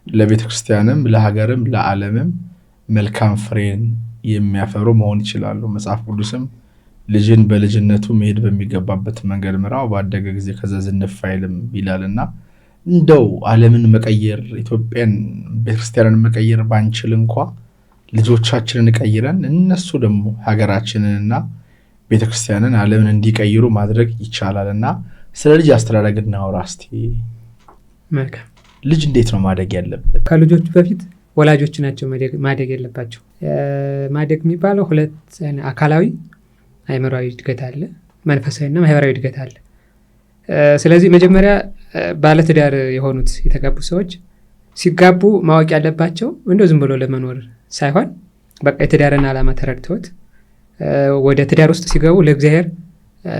ለቤተክርስቲያንም ለሀገርም ለዓለምም መልካም ፍሬን የሚያፈሩ መሆን ይችላሉ። መጽሐፍ ቅዱስም ልጅን በልጅነቱ መሄድ በሚገባበት መንገድ ምራው፣ ባደገ ጊዜ ከዛ ዝንፍ አይልም ይላልና እንደው ዓለምን መቀየር ኢትዮጵያን ቤተክርስቲያንን መቀየር ባንችል እንኳ ልጆቻችንን ቀይረን እነሱ ደግሞ ሀገራችንንና ቤተክርስቲያንን ዓለምን እንዲቀይሩ ማድረግ ይቻላልና ስለ ልጅ አስተዳደግ እናውራ እስቲ። መልካም። ልጅ እንዴት ነው ማደግ ያለበት? ከልጆቹ በፊት ወላጆች ናቸው ማደግ ያለባቸው። ማደግ የሚባለው ሁለት አካላዊ አእምሯዊ እድገት አለ፣ መንፈሳዊና ማህበራዊ እድገት አለ። ስለዚህ መጀመሪያ ባለትዳር የሆኑት የተጋቡ ሰዎች ሲጋቡ ማወቅ ያለባቸው እንደው ዝም ብሎ ለመኖር ሳይሆን በቃ የትዳርን ዓላማ ተረድተውት ወደ ትዳር ውስጥ ሲገቡ ለእግዚአብሔር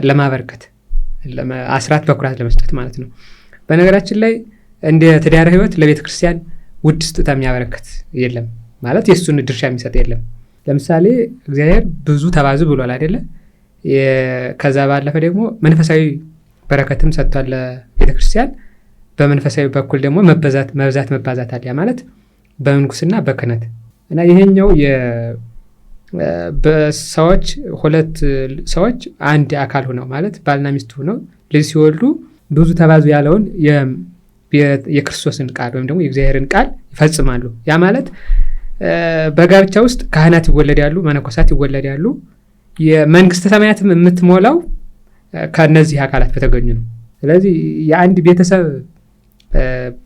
ለማበርከት አስራት በኩራት ለመስጠት ማለት ነው። በነገራችን ላይ እንደ ትዳር ህይወት ለቤተ ክርስቲያን ውድ ስጦታ የሚያበረክት የለም ማለት የእሱን ድርሻ የሚሰጥ የለም። ለምሳሌ እግዚአብሔር ብዙ ተባዙ ብሏል አይደለ? ከዛ ባለፈ ደግሞ መንፈሳዊ በረከትም ሰጥቷል ለቤተ ክርስቲያን። በመንፈሳዊ በኩል ደግሞ መብዛት አለ ማለት በምንኩስና በክህነት እና ይሄኛው በሰዎች ሁለት ሰዎች አንድ አካል ሆነው ማለት ባልና ሚስት ሆነው ልጅ ሲወልዱ ብዙ ተባዙ ያለውን የክርስቶስን ቃል ወይም ደግሞ የእግዚአብሔርን ቃል ይፈጽማሉ። ያ ማለት በጋብቻ ውስጥ ካህናት ይወለዳሉ፣ መነኮሳት ይወለዳሉ። የመንግስተ ሰማያትም የምትሞላው ከነዚህ አካላት በተገኙ ነው። ስለዚህ የአንድ ቤተሰብ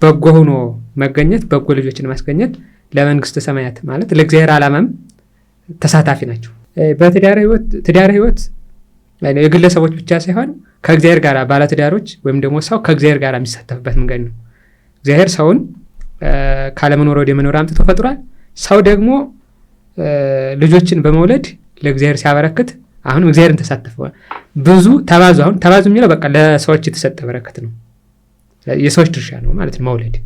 በጎ ሆኖ መገኘት፣ በጎ ልጆችን ማስገኘት ለመንግስተ ሰማያት ማለት ለእግዚአብሔር ዓላማም ተሳታፊ ናቸው። በትዳር ህይወት የግለሰቦች ብቻ ሳይሆን ከእግዚአብሔር ጋር ባለትዳሮች ወይም ደግሞ ሰው ከእግዚአብሔር ጋር የሚሳተፍበት መንገድ ነው። እግዚአብሔር ሰውን ካለመኖር ወደ መኖር አምጥቶ ፈጥሯል። ሰው ደግሞ ልጆችን በመውለድ ለእግዚአብሔር ሲያበረክት አሁንም እግዚአብሔርን ተሳተፈዋል። ብዙ ተባዙ። አሁን ተባዙ የሚለው በቃ ለሰዎች የተሰጠ በረከት ነው፣ የሰዎች ድርሻ ነው ማለት ነው መውለድ።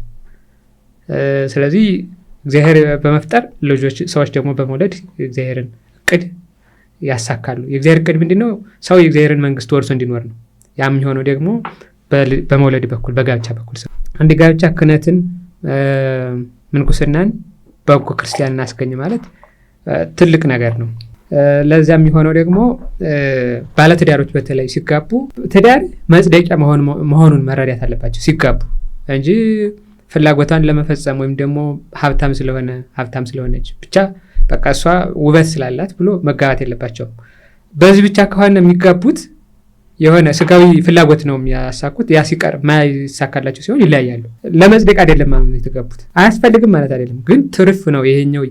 ስለዚህ እግዚአብሔር በመፍጠር ልጆች ሰዎች ደግሞ በመውለድ እግዚአብሔርን እቅድ ያሳካሉ። የእግዚአብሔር እቅድ ምንድነው? ሰው የእግዚአብሔርን መንግስት ወርሶ እንዲኖር ነው። ያም የሆነው ደግሞ በመውለድ በኩል በጋብቻ በኩል አንድ ጋብቻ ክህነትን፣ ምንኩስናን፣ በጎ ክርስቲያንን አስገኝ ማለት ትልቅ ነገር ነው። ለዛ የሚሆነው ደግሞ ባለትዳሮች በተለይ ሲጋቡ ትዳር መጽደቂያ መሆኑን መረዳት አለባቸው ሲጋቡ እንጂ ፍላጎቷን ለመፈጸም ወይም ደግሞ ሀብታም ስለሆነች ብቻ በቃ እሷ ውበት ስላላት ብሎ መጋባት የለባቸውም። በዚህ ብቻ ከሆነ የሚጋቡት የሆነ ስጋዊ ፍላጎት ነው የሚያሳኩት። ያ ሲቀር ማይሳካላቸው ሲሆን ይለያያሉ። ለመጽደቅ አይደለም ማለት ነው የተጋቡት። አያስፈልግም ማለት አይደለም፣ ግን ትርፍ ነው። ይሄኛው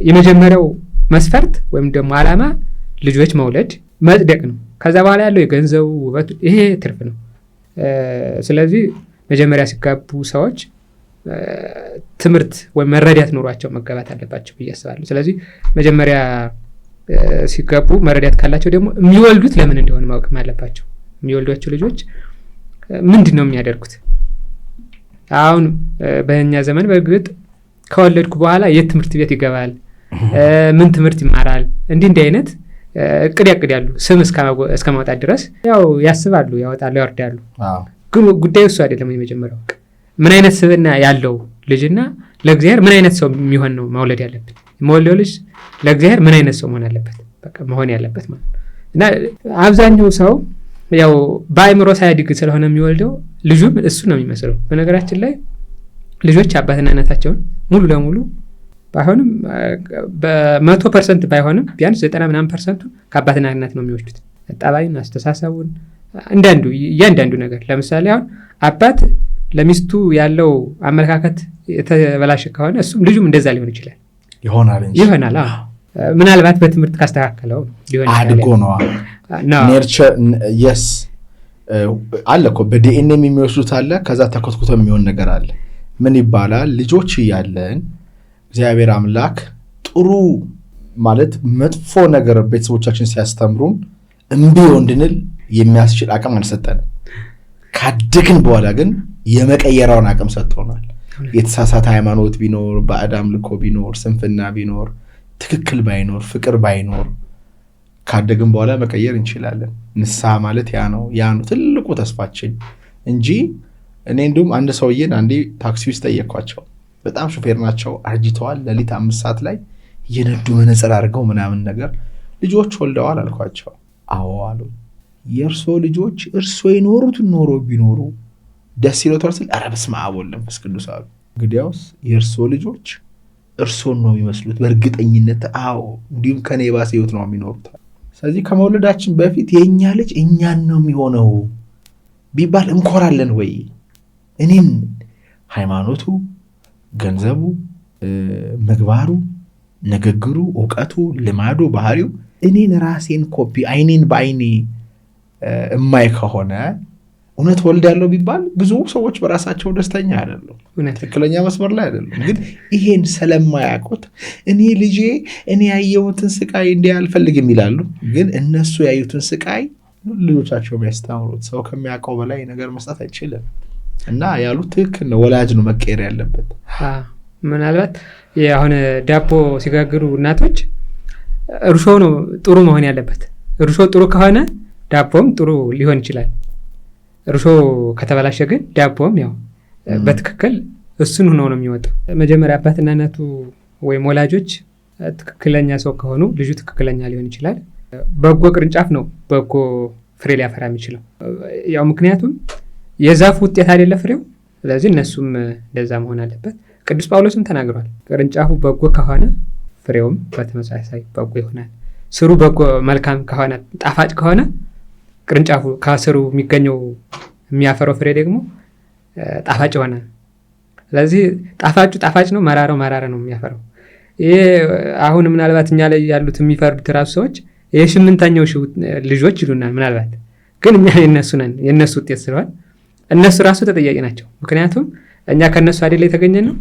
የመጀመሪያው መስፈርት ወይም ደግሞ ዓላማ ልጆች መውለድ መጽደቅ ነው። ከዛ በኋላ ያለው የገንዘቡ ውበት ይሄ ትርፍ ነው። ስለዚህ መጀመሪያ ሲጋቡ ሰዎች ትምህርት ወይም መረዳት ኖሯቸው መጋባት አለባቸው ብዬ አስባለሁ። ስለዚህ መጀመሪያ ሲጋቡ መረዳት ካላቸው ደግሞ የሚወልዱት ለምን እንደሆነ ማወቅ አለባቸው። የሚወልዷቸው ልጆች ምንድን ነው የሚያደርጉት? አሁን በእኛ ዘመን በእርግጥ ከወለድኩ በኋላ የት ትምህርት ቤት ይገባል፣ ምን ትምህርት ይማራል፣ እንዲህ አይነት እቅድ ያቅዳሉ። ስም እስከ ማውጣት ድረስ ያው ያስባሉ፣ ያወጣሉ፣ ያወርዳሉ። ግን ጉዳዩ እሱ አይደለም። የመጀመሪያው ምን አይነት ስብዕና ያለው ልጅና ለእግዚአብሔር ምን አይነት ሰው የሚሆን ነው መውለድ ያለበት። የመወለደው ልጅ ለእግዚአብሔር ምን አይነት ሰው መሆን አለበት በቃ መሆን ያለበት ማለት እና አብዛኛው ሰው ያው በአእምሮ ሳያድግ ስለሆነ የሚወልደው ልጁም እሱ ነው የሚመስለው። በነገራችን ላይ ልጆች አባትና እናታቸውን ሙሉ ለሙሉ ባይሆንም በ100% ባይሆንም ቢያንስ 90% ከአባትና እናት ነው የሚወስዱት። ጠባዩን፣ አስተሳሰቡን፣ እያንዳንዱ ነገር። ለምሳሌ አሁን አባት ለሚስቱ ያለው አመለካከት የተበላሸ ከሆነ እሱም ልጁም እንደዛ ሊሆን ይችላል ይሆናል። ምናልባት በትምህርት ካስተካከለው አድጎ ነው ኔርቸር የስ አለ እኮ በዲኤንኤ የሚወስዱት አለ። ከዛ ተኮትኩቶ የሚሆን ነገር አለ። ምን ይባላል? ልጆች እያለን እግዚአብሔር አምላክ ጥሩ ማለት መጥፎ ነገር ቤተሰቦቻችን ሲያስተምሩን እምቢ እንድንል የሚያስችል አቅም አልሰጠንም። ካደግን በኋላ ግን የመቀየራውን አቅም ሰጥቶናል። የተሳሳተ ሃይማኖት ቢኖር፣ ባዕድ አምልኮ ቢኖር፣ ስንፍና ቢኖር፣ ትክክል ባይኖር፣ ፍቅር ባይኖር ካደግን በኋላ መቀየር እንችላለን። ንስሐ ማለት ያ ነው ትልቁ ተስፋችን እንጂ እኔ እንደውም አንድ ሰውዬን አንዴ ታክሲ ውስጥ ጠየኳቸው። በጣም ሹፌር ናቸው፣ አርጅተዋል። ሌሊት 5 ሰዓት ላይ የነዱ መነጽር አድርገው ምናምን ነገር ልጆች ወልደዋል አልኳቸው። አዎ አሉ። የእርሶ ልጆች እርሶ የኖሩትን ኖሮ ቢኖሩ ደስ ይለውታል ስል ኧረ በስመ አብ ወወልድ ወመንፈስ ቅዱስ አሉ። እንግዲያውስ የእርሶ ልጆች እርሶን ነው የሚመስሉት በእርግጠኝነት። አዎ እንዲሁም ከኔ የባሰ ህይወት ነው የሚኖሩት። ስለዚህ ከመውለዳችን በፊት የእኛ ልጅ እኛን ነው የሚሆነው ቢባል እንኮራለን ወይ? እኔም ሃይማኖቱ፣ ገንዘቡ፣ ምግባሩ፣ ንግግሩ፣ እውቀቱ፣ ልማዱ፣ ባህሪው እኔን ራሴን ኮፒ አይኔን በአይኔ እማይ ከሆነ እውነት ወልዳለሁ ቢባል ብዙ ሰዎች በራሳቸው ደስተኛ አይደሉም፣ ትክክለኛ መስመር ላይ አይደሉም። ግን ይሄን ስለማያውቁት እኔ ልጄ እኔ ያየሁትን ስቃይ እንዲህ አልፈልግም ይላሉ። ግን እነሱ ያዩትን ስቃይ ልጆቻቸው የሚያስተምሩት። ሰው ከሚያውቀው በላይ ነገር መስጠት አይችልም። እና ያሉት ትክክል ነው። ወላጅ ነው መቀየር ያለበት። ምናልባት አሁን ዳቦ ሲጋግሩ እናቶች እርሾ ነው ጥሩ መሆን ያለበት። እርሾ ጥሩ ከሆነ ዳቦም ጥሩ ሊሆን ይችላል። እርሾ ከተበላሸ ግን ዳቦም ያው በትክክል እሱን ሆኖ ነው የሚወጣው። መጀመሪያ አባትና እናቱ ወይም ወላጆች ትክክለኛ ሰው ከሆኑ ልጁ ትክክለኛ ሊሆን ይችላል። በጎ ቅርንጫፍ ነው በጎ ፍሬ ሊያፈራ የሚችለው። ያው ምክንያቱም የዛፍ ውጤት አይደለ ፍሬው። ስለዚህ እነሱም እንደዛ መሆን አለበት። ቅዱስ ጳውሎስም ተናግሯል። ቅርንጫፉ በጎ ከሆነ ፍሬውም በተመሳሳይ በጎ ይሆናል። ስሩ በጎ መልካም ከሆነ ጣፋጭ ከሆነ ቅርንጫፉ ከስሩ የሚገኘው የሚያፈረው ፍሬ ደግሞ ጣፋጭ ይሆናል። ስለዚህ ጣፋጩ ጣፋጭ ነው፣ መራራው መራራ ነው የሚያፈረው። ይሄ አሁን ምናልባት እኛ ላይ ያሉት የሚፈርዱት ራሱ ሰዎች የስምንተኛው ልጆች ይሉናል። ምናልባት ግን እኛ የነሱ ነን፣ የነሱ ውጤት ስለሆነ እነሱ ራሱ ተጠያቂ ናቸው። ምክንያቱም እኛ ከነሱ አይደል የተገኘን ነው።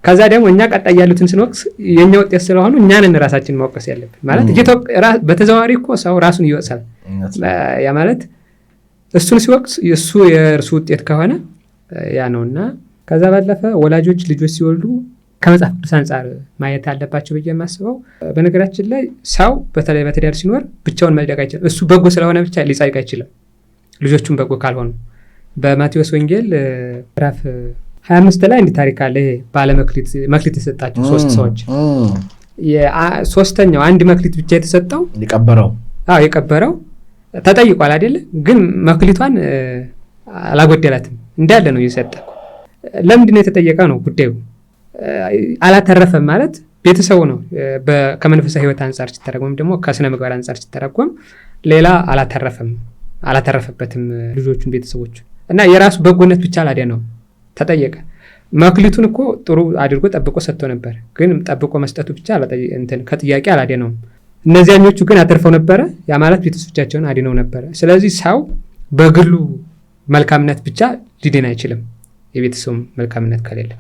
ከዛ ደግሞ እኛ ቀጣይ ያሉትን ስንወቅስ የኛ ውጤት ስለሆኑ እኛንን ራሳችንን መወቀስ ያለብን ማለት በተዘዋዋሪ እኮ ሰው ራሱን ይወቅሳል። ያ ማለት እሱን ሲወቅስ እሱ የእርሱ ውጤት ከሆነ ያ ነውና ከዛ ባለፈ ወላጆች ልጆች ሲወልዱ ከመጽሐፍ ቅዱስ አንጻር ማየት አለባቸው ብዬ የማስበው። በነገራችን ላይ ሰው በተለይ በትዳር ሲኖር ብቻውን መጽደቅ አይችልም። እሱ በጎ ስለሆነ ብቻ ሊጸድቅ አይችልም፣ ልጆቹም በጎ ካልሆኑ። በማቴዎስ ወንጌል ምዕራፍ 25 ላይ እንዲህ ታሪክ አለ። መክሊት የሰጣቸው 3 ሰዎች ሶስተኛው አንድ መክሊት ብቻ የተሰጠው የቀበረው ተጠይቋል አይደለ? ግን መክሊቷን አላጎደላትም፣ እንዳለ ነው የሰጠ። ለምንድን ነው የተጠየቀ ነው ጉዳዩ። አላተረፈም ማለት ቤተሰቡ ነው። ከመንፈሳዊ ሕይወት አንጻር ሲተረጎም ደግሞ ከስነ ምግባር አንጻር ሲተረጎም ሌላ አላተረፈበትም ልጆቹን ቤተሰቦቹ እና የራሱ በጎነት ብቻ አላደነው ተጠየቀ። መክሊቱን እኮ ጥሩ አድርጎ ጠብቆ ሰጥቶ ነበር፣ ግን ጠብቆ መስጠቱ ብቻ ከጥያቄ አላደነውም። እነዚያኞቹ ግን አተርፈው ነበረ። ያ ማለት ቤተሰቦቻቸውን አድነው ነበረ። ስለዚህ ሰው በግሉ መልካምነት ብቻ ሊድን አይችልም፣ የቤተሰቡ መልካምነት ከሌለ።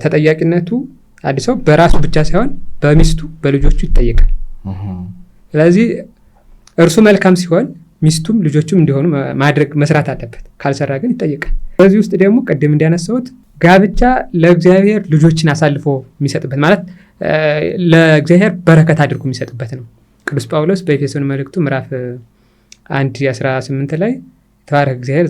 ተጠያቂነቱ አዲስ ሰው በራሱ ብቻ ሳይሆን በሚስቱ በልጆቹ ይጠየቃል። ስለዚህ እርሱ መልካም ሲሆን ሚስቱም ልጆቹም እንዲሆኑ ማድረግ መስራት አለበት። ካልሰራ ግን ይጠየቃል። በዚህ ውስጥ ደግሞ ቅድም እንዲያነሳሁት ጋብቻ ለእግዚአብሔር ልጆችን አሳልፎ የሚሰጥበት ማለት ለእግዚአብሔር በረከት አድርጎ የሚሰጥበት ነው። ቅዱስ ጳውሎስ በኤፌሶን መልእክቱ ምዕራፍ 1:18 ላይ ተባረክ እግዚአብሔር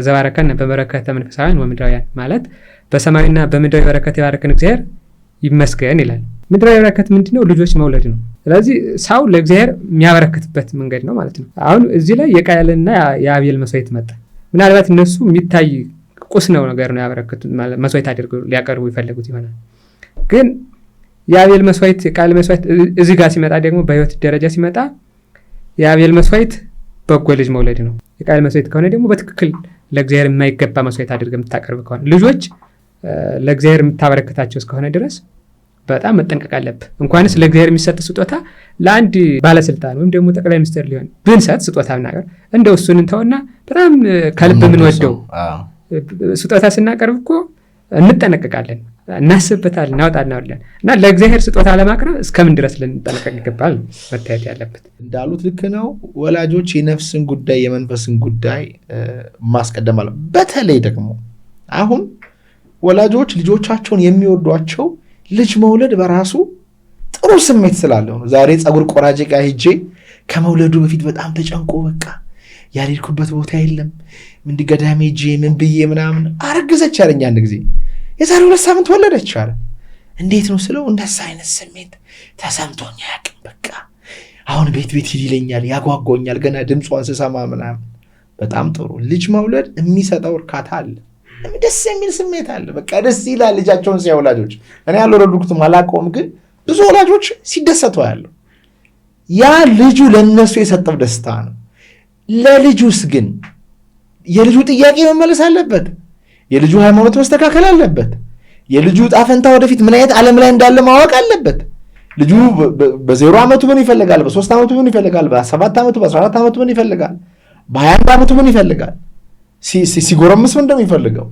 ዘባረከን በበረከተ መንፈሳውያን ወምድራውያን ማለት በሰማይና በምድራዊ በረከት የባረከን እግዚአብሔር ይመስገን ይላል። ምድራዊ በረከት ምንድነው? ልጆች መውለድ ነው። ስለዚህ ሰው ለእግዚአብሔር የሚያበረክትበት መንገድ ነው ማለት ነው። አሁን እዚህ ላይ የቃየልና የአቤል መስዋዕት መጣ። ምናልባት እነሱ የሚታይ ቁስ ነው ነገር ነው ያበረክቱት፣ መስዋዕት አድርገው ሊያቀርቡ ይፈልጉት ይሆናል። ግን የአቤል መስዋዕት የቃየል መስዋዕት እዚህ ጋር ሲመጣ ደግሞ በህይወት ደረጃ ሲመጣ የአቤል መስዋዕት በጎ ልጅ መውለድ ነው። የቃየል መስዋዕት ከሆነ ደግሞ በትክክል ለእግዚአብሔር የማይገባ መስዋዕት አድርገህ የምታቀርብ ከሆነ ልጆች ለእግዚአብሔር የምታበረክታቸው እስከሆነ ድረስ በጣም መጠንቀቅ አለብህ። እንኳንስ ለእግዚአብሔር የሚሰጥ ስጦታ ለአንድ ባለስልጣን ወይም ደግሞ ጠቅላይ ሚኒስትር ሊሆን ብንሰጥ ስጦታ ብናቀርብ እንደው እሱን እንተውና በጣም ከልብ የምንወደው ስጦታ ስናቀርብ እኮ እንጠነቀቃለን፣ እናስብበታለን፣ እናወጣለን እና ለእግዚአብሔር ስጦታ ለማቅረብ እስከምን ድረስ ልንጠነቀቅ ይገባል መታየት ያለበት። እንዳሉት ልክ ነው። ወላጆች የነፍስን ጉዳይ የመንፈስን ጉዳይ ማስቀደም አለ። በተለይ ደግሞ አሁን ወላጆች ልጆቻቸውን የሚወዷቸው ልጅ መውለድ በራሱ ጥሩ ስሜት ስላለው ነው። ዛሬ ፀጉር ቆራጭ ጋር ሄጄ ከመውለዱ በፊት በጣም ተጨንቆ በቃ ያልሄድኩበት ቦታ የለም እንዲህ ገዳሜ ሄጄ ምን ብዬ ምናምን አረግዘች አለኝ። አንድ ጊዜ የዛሬ 2 ሳምንት ወለደች አለ። እንዴት ነው ስለው እንደዛ አይነት ስሜት ተሰምቶኝ አያውቅም። በቃ አሁን ቤት ሂድ ይለኛል፣ ያጓጓኛል ገና ድምጿን ስሰማ ምናምን በጣም ጥሩ። ልጅ መውለድ የሚሰጠው እርካታ አለ፣ ደስ የሚል ስሜት አለ። በቃ ደስ ይላል ልጃቸውን ሲያዩ ወላጆች። እኔ ያልወለድኩትም አላውቀውም፣ ግን ብዙ ወላጆች ሲደሰቱ ያለው ያ ልጁ ለነሱ የሰጠው ደስታ ነው። ለልጁስ ግን የልጁ ጥያቄ መመለስ አለበት። የልጁ ሃይማኖት መስተካከል አለበት። የልጁ ዕጣ ፈንታ ወደፊት ምን አይነት ዓለም ላይ እንዳለ ማወቅ አለበት። ልጁ በ0 ዓመቱ ምን ይፈልጋል? በ3 ዓመቱ ምን ይፈልጋል? በ7 ዓመቱ በ14 ዓመቱ ምን ይፈልጋል? በ21 ዓመቱ ምን ይፈልጋል? ሲጎረምስ ምን እንደሚፈልገው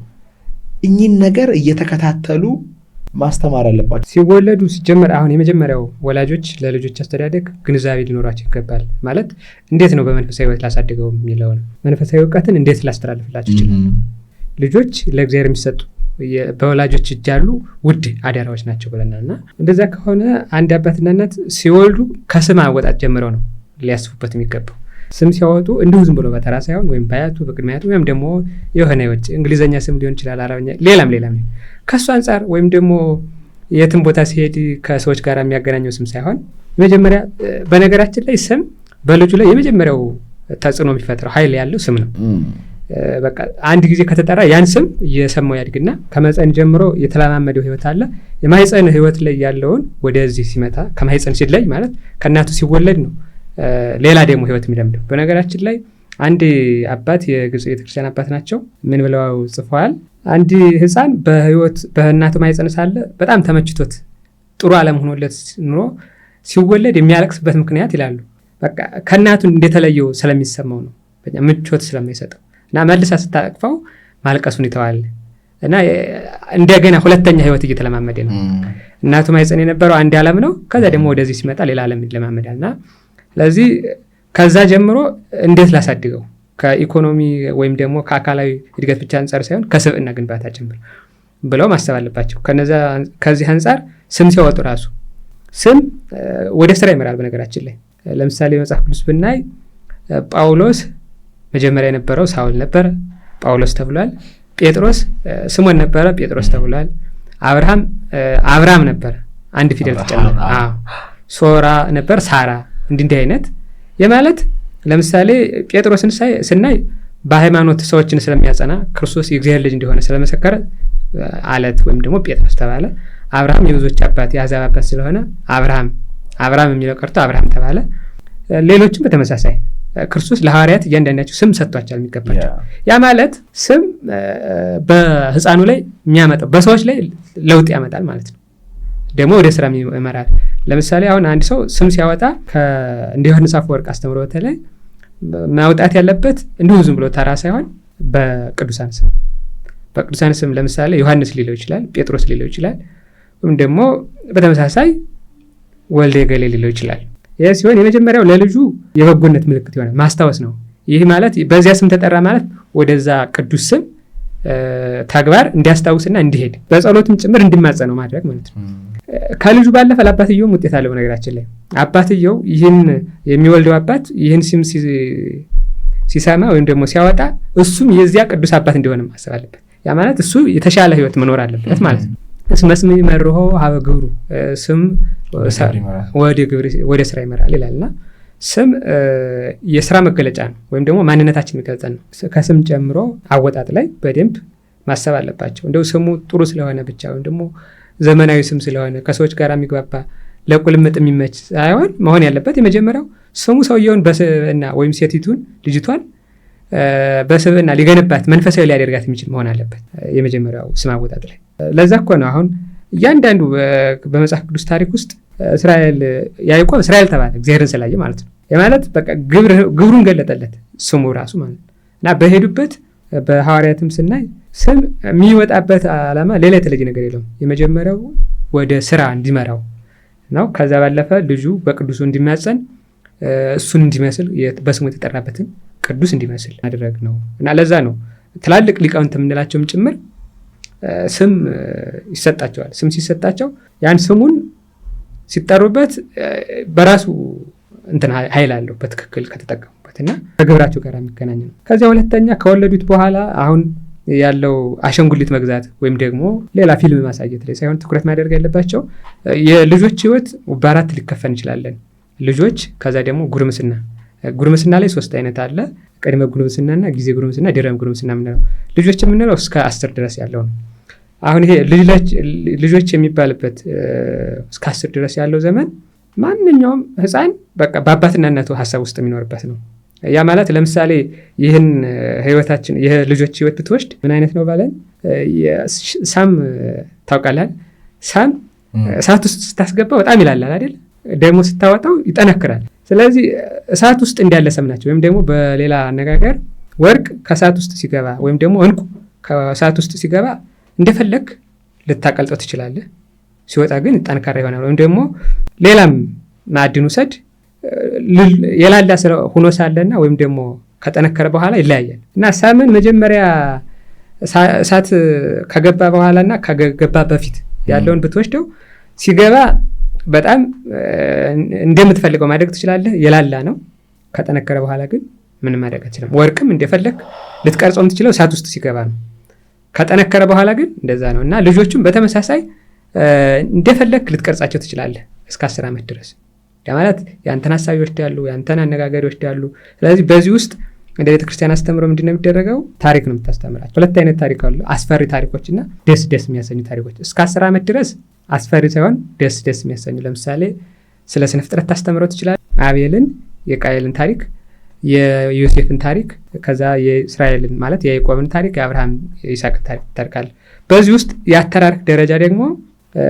እኚህን ነገር እየተከታተሉ ማስተማር አለባቸው። ሲወለዱ ሲጀመር አሁን የመጀመሪያው ወላጆች ለልጆች አስተዳደግ ግንዛቤ ሊኖራቸው ይገባል። ማለት እንዴት ነው በመንፈሳዊ ሕይወት ላሳድገው የሚለው ነው። መንፈሳዊ እውቀትን እንዴት ላስተላልፍላቸው ይችላል? ልጆች ለእግዚአብሔር የሚሰጡ በወላጆች እጅ ያሉ ውድ አደራዎች ናቸው ብለናል። እና እንደዛ ከሆነ አንድ አባትና እናት ሲወልዱ ከስም አወጣት ጀምረው ነው ሊያስቡበት የሚገባው። ስም ሲያወጡ እንዲሁ ዝም ብሎ በተራ ሳይሆን ወይም በአያቱ በቅድሚያቱ ወይም ደግሞ የሆነ የውጭ እንግሊዘኛ ስም ሊሆን ይችላል፣ አረብኛ፣ ሌላም ከእሱ አንጻር ወይም ደግሞ የትም ቦታ ሲሄድ ከሰዎች ጋር የሚያገናኘው ስም ሳይሆን የመጀመሪያ በነገራችን ላይ ስም በልጁ ላይ የመጀመሪያው ተጽዕኖ የሚፈጥረው ኃይል ያለው ስም ነው። በቃ አንድ ጊዜ ከተጠራ ያን ስም እየሰማው ያድግና ከማህፀን ጀምሮ የተለማመደው ህይወት አለ። የማህፀን ህይወት ላይ ያለውን ወደዚህ ሲመጣ ከማህፀን ሲለይ ማለት ከእናቱ ሲወለድ ነው ሌላ ደግሞ ህይወት የሚለምደው። በነገራችን ላይ አንድ አባት የግብፅ ቤተክርስቲያን አባት ናቸው። ምን ብለው ጽፈዋል? አንድ ህፃን በእናቱ ማህፀን ሳለ በጣም ተመችቶት ጥሩ ዓለም ሆኖለት ኑሮ ሲወለድ የሚያለቅስበት ምክንያት ይላሉ በቃ ከእናቱ እንደተለየው ስለሚሰማው ነው፣ ምቾት ስለማይሰጠው እና መልሳ ስታቅፈው ማልቀሱን ይተዋል እና እንደገና ሁለተኛ ህይወት እየተለማመደ ነው። እናቱ ማህፀን የነበረው አንድ ዓለም ነው። ከዛ ደግሞ ወደዚህ ሲመጣ ሌላ ዓለም ይለማመዳል። እና ስለዚህ ከዛ ጀምሮ እንዴት ላሳድገው ከኢኮኖሚ ወይም ደግሞ ከአካላዊ እድገት ብቻ አንጻር ሳይሆን ከስብዕና ግንባታ ጭምር ብለው ማሰብ አለባቸው። ከዚህ አንጻር ስም ሲያወጡ ራሱ ስም ወደ ስራ ይመራል። በነገራችን ላይ ለምሳሌ መጽሐፍ ቅዱስ ብናይ ጳውሎስ መጀመሪያ የነበረው ሳውል ነበረ፣ ጳውሎስ ተብሏል። ጴጥሮስ ስሞን ነበረ፣ ጴጥሮስ ተብሏል። አብርሃም ነበረ፣ አንድ ፊደል ተጨመረ። ሶራ ነበር፣ ሳራ። እንዲህ አይነት የማለት ለምሳሌ ጴጥሮስን ስናይ በሃይማኖት ሰዎችን ስለሚያጸና ክርስቶስ የእግዚአብሔር ልጅ እንደሆነ ስለመሰከረ አለት ወይም ደግሞ ጴጥሮስ ተባለ። አብርሃም የብዙዎች አባት የአሕዛብ አባት ስለሆነ አብርሃም የሚለው ቀርቶ አብርሃም ተባለ። ሌሎችም በተመሳሳይ ክርስቶስ ለሐዋርያት እያንዳንዳቸው ስም ሰጥቷቸዋል የሚገባቸው። ያ ማለት ስም በህፃኑ ላይ የሚያመጣው በሰዎች ላይ ለውጥ ያመጣል ማለት ነው። ደግሞ ወደ ስራ ይመራል። ለምሳሌ አሁን አንድ ሰው ስም ሲያወጣ እንደ ዮሐንስ አፈወርቅ አስተምሮ በተለይ ማውጣት ያለበት እንዲሁ ዝም ብሎ ተራ ሳይሆን በቅዱሳን ስም ለምሳሌ ዮሐንስ ሊለው ይችላል፣ ጴጥሮስ ሊለው ይችላል፣ ወይም ደግሞ በተመሳሳይ ወልደ ገሌ ሊለው ይችላል። ይህ ሲሆን የመጀመሪያው ለልጁ የበጎነት ምልክት ይሆናል፣ ማስታወስ ነው። ይህ ማለት በዚያ ስም ተጠራ ማለት ወደዛ ቅዱስ ስም ተግባር እንዲያስታውስና እንዲሄድ በጸሎትም ጭምር እንዲማጸነው ማድረግ ማለት ነው። ከልጁ ባለፈ ለአባትየውም ውጤት አለው። በነገራችን ላይ አባትየው ይህን የሚወልደው አባት ይህን ስም ሲሰማ ወይም ደግሞ ሲያወጣ እሱም የዚያ ቅዱስ አባት እንዲሆነ ማሰብ አለበት። ያ ማለት እሱ የተሻለ ህይወት መኖር አለበት ማለት ነው። እስመ ስም ይመርሖ ሀበ ግብሩ፣ ስም ወደ ስራ ይመራል ይላልና ስም የስራ መገለጫ ነው ወይም ደግሞ ማንነታችን የሚገልጸን ነው። ከስም ጨምሮ አወጣጥ ላይ በደንብ ማሰብ አለባቸው። እንደው ስሙ ጥሩ ስለሆነ ብቻ ወይም ደግሞ ዘመናዊ ስም ስለሆነ ከሰዎች ጋር የሚግባባ ለቁልምጥ የሚመች ሳይሆን መሆን ያለበት የመጀመሪያው ስሙ ሰውየውን በስብዕና ወይም ሴቲቱን ልጅቷን በስብዕና ሊገነባት መንፈሳዊ ሊያደርጋት የሚችል መሆን አለበት የመጀመሪያው ስም አወጣጥ ላይ። ለዛ እኮ ነው አሁን እያንዳንዱ በመጽሐፍ ቅዱስ ታሪክ ውስጥ ያዕቆብ እስራኤል ተባለ እግዚአብሔርን ስላየ ማለት ነው። የማለት በቃ ግብሩን ገለጠለት ስሙ ራሱ ማለት ነው። እና በሄዱበት በሐዋርያትም ስናይ ስም የሚወጣበት ዓላማ ሌላ የተለየ ነገር የለውም። የመጀመሪያው ወደ ስራ እንዲመራው ነው። ከዛ ባለፈ ልጁ በቅዱሱ እንዲማጸን እሱን እንዲመስል በስሙ የተጠራበትን ቅዱስ እንዲመስል ማድረግ ነው። እና ለዛ ነው ትላልቅ ሊቃውንት የምንላቸውም ጭምር ስም ይሰጣቸዋል። ስም ሲሰጣቸው ያን ስሙን ሲጠሩበት በራሱ እንትን ኃይል አለው በትክክል ከተጠቀሙበት እና ከግብራቸው ጋር የሚገናኝ ነው። ከዚያ ሁለተኛ ከወለዱት በኋላ አሁን ያለው አሸንጉሊት መግዛት ወይም ደግሞ ሌላ ፊልም ማሳየት ላይ ሳይሆን ትኩረት ማድረግ ያለባቸው የልጆች ህይወት በአራት ሊከፈል እንችላለን። ልጆች፣ ከዛ ደግሞ ጉርምስና ላይ 3 አይነት አለ። ቅድመ ጉርምስናና ጊዜ ጉርምስና፣ ድህረ ጉርምስና የምንለው። ልጆች የምንለው እስከ 10 ድረስ ያለው ነው። አሁን ይሄ ልጆች የሚባልበት እስከ 10 ድረስ ያለው ዘመን ማንኛውም ህፃን በቃ በአባትና እናቱ ሀሳብ ውስጥ የሚኖርበት ነው። ያ ማለት ለምሳሌ ይህን ህይወታችን የልጆች ህይወት ብትወስድ ምን አይነት ነው ባለን፣ ሳም ታውቃለህ? ሳም እሳት ውስጥ ስታስገባ በጣም ይላላል አይደል? ደግሞ ስታወጣው ይጠነክራል። ስለዚህ እሳት ውስጥ እንዳለ ሰም ናቸው። ወይም ደግሞ በሌላ አነጋገር ወርቅ ከእሳት ውስጥ ሲገባ ወይም ደግሞ እንቁ ከእሳት ውስጥ ሲገባ እንደፈለግ ልታቀልጠው ትችላለህ፣ ሲወጣ ግን ጠንካራ ይሆናል። ወይም ደግሞ ሌላም ማዕድን ውሰድ የላላ ሆኖ ሳለና ወይም ደግሞ ከጠነከረ በኋላ ይለያያል። እና ሳምን መጀመሪያ እሳት ከገባ በኋላና ከገባ በፊት ያለውን ብትወስደው ሲገባ በጣም እንደምትፈልገው ማድረግ ትችላለህ፣ የላላ ነው። ከጠነከረ በኋላ ግን ምንም ማድረግ አትችልም። ወርቅም እንደፈለግ ልትቀርጸው የምትችለው እሳት ውስጥ ሲገባ ነው። ከጠነከረ በኋላ ግን እንደዛ ነው። እና ልጆቹም በተመሳሳይ እንደፈለግ ልትቀርጻቸው ትችላለህ እስከ 10 ዓመት ድረስ። ማለት ያንተን ሀሳብ ይወስዳሉ፣ ያንተን አነጋገር ይወስዳሉ። ስለዚህ በዚህ ውስጥ እንደ ቤተክርስቲያን አስተምሮ ምንድን ነው የሚደረገው? ታሪክ ነው የምታስተምራቸው። 2 አይነት ታሪክ አሉ፣ አስፈሪ ታሪኮችና ደስ የሚያሰኙ ታሪኮች። እስከ 10 ዓመት ድረስ አስፈሪ ሳይሆን ደስ የሚያሰኙ፣ ለምሳሌ ስለ ስነ ፍጥረት ታስተምረው ትችላለህ። አቤልን፣ የቃየልን ታሪክ፣ የዮሴፍን ታሪክ፣ ከዛ የእስራኤልን ማለት የያዕቆብን ታሪክ፣ የአብርሃም የይስሐቅን ታሪክ ታርቃለህ። በዚህ ውስጥ የአተራረክ ደረጃ ደግሞ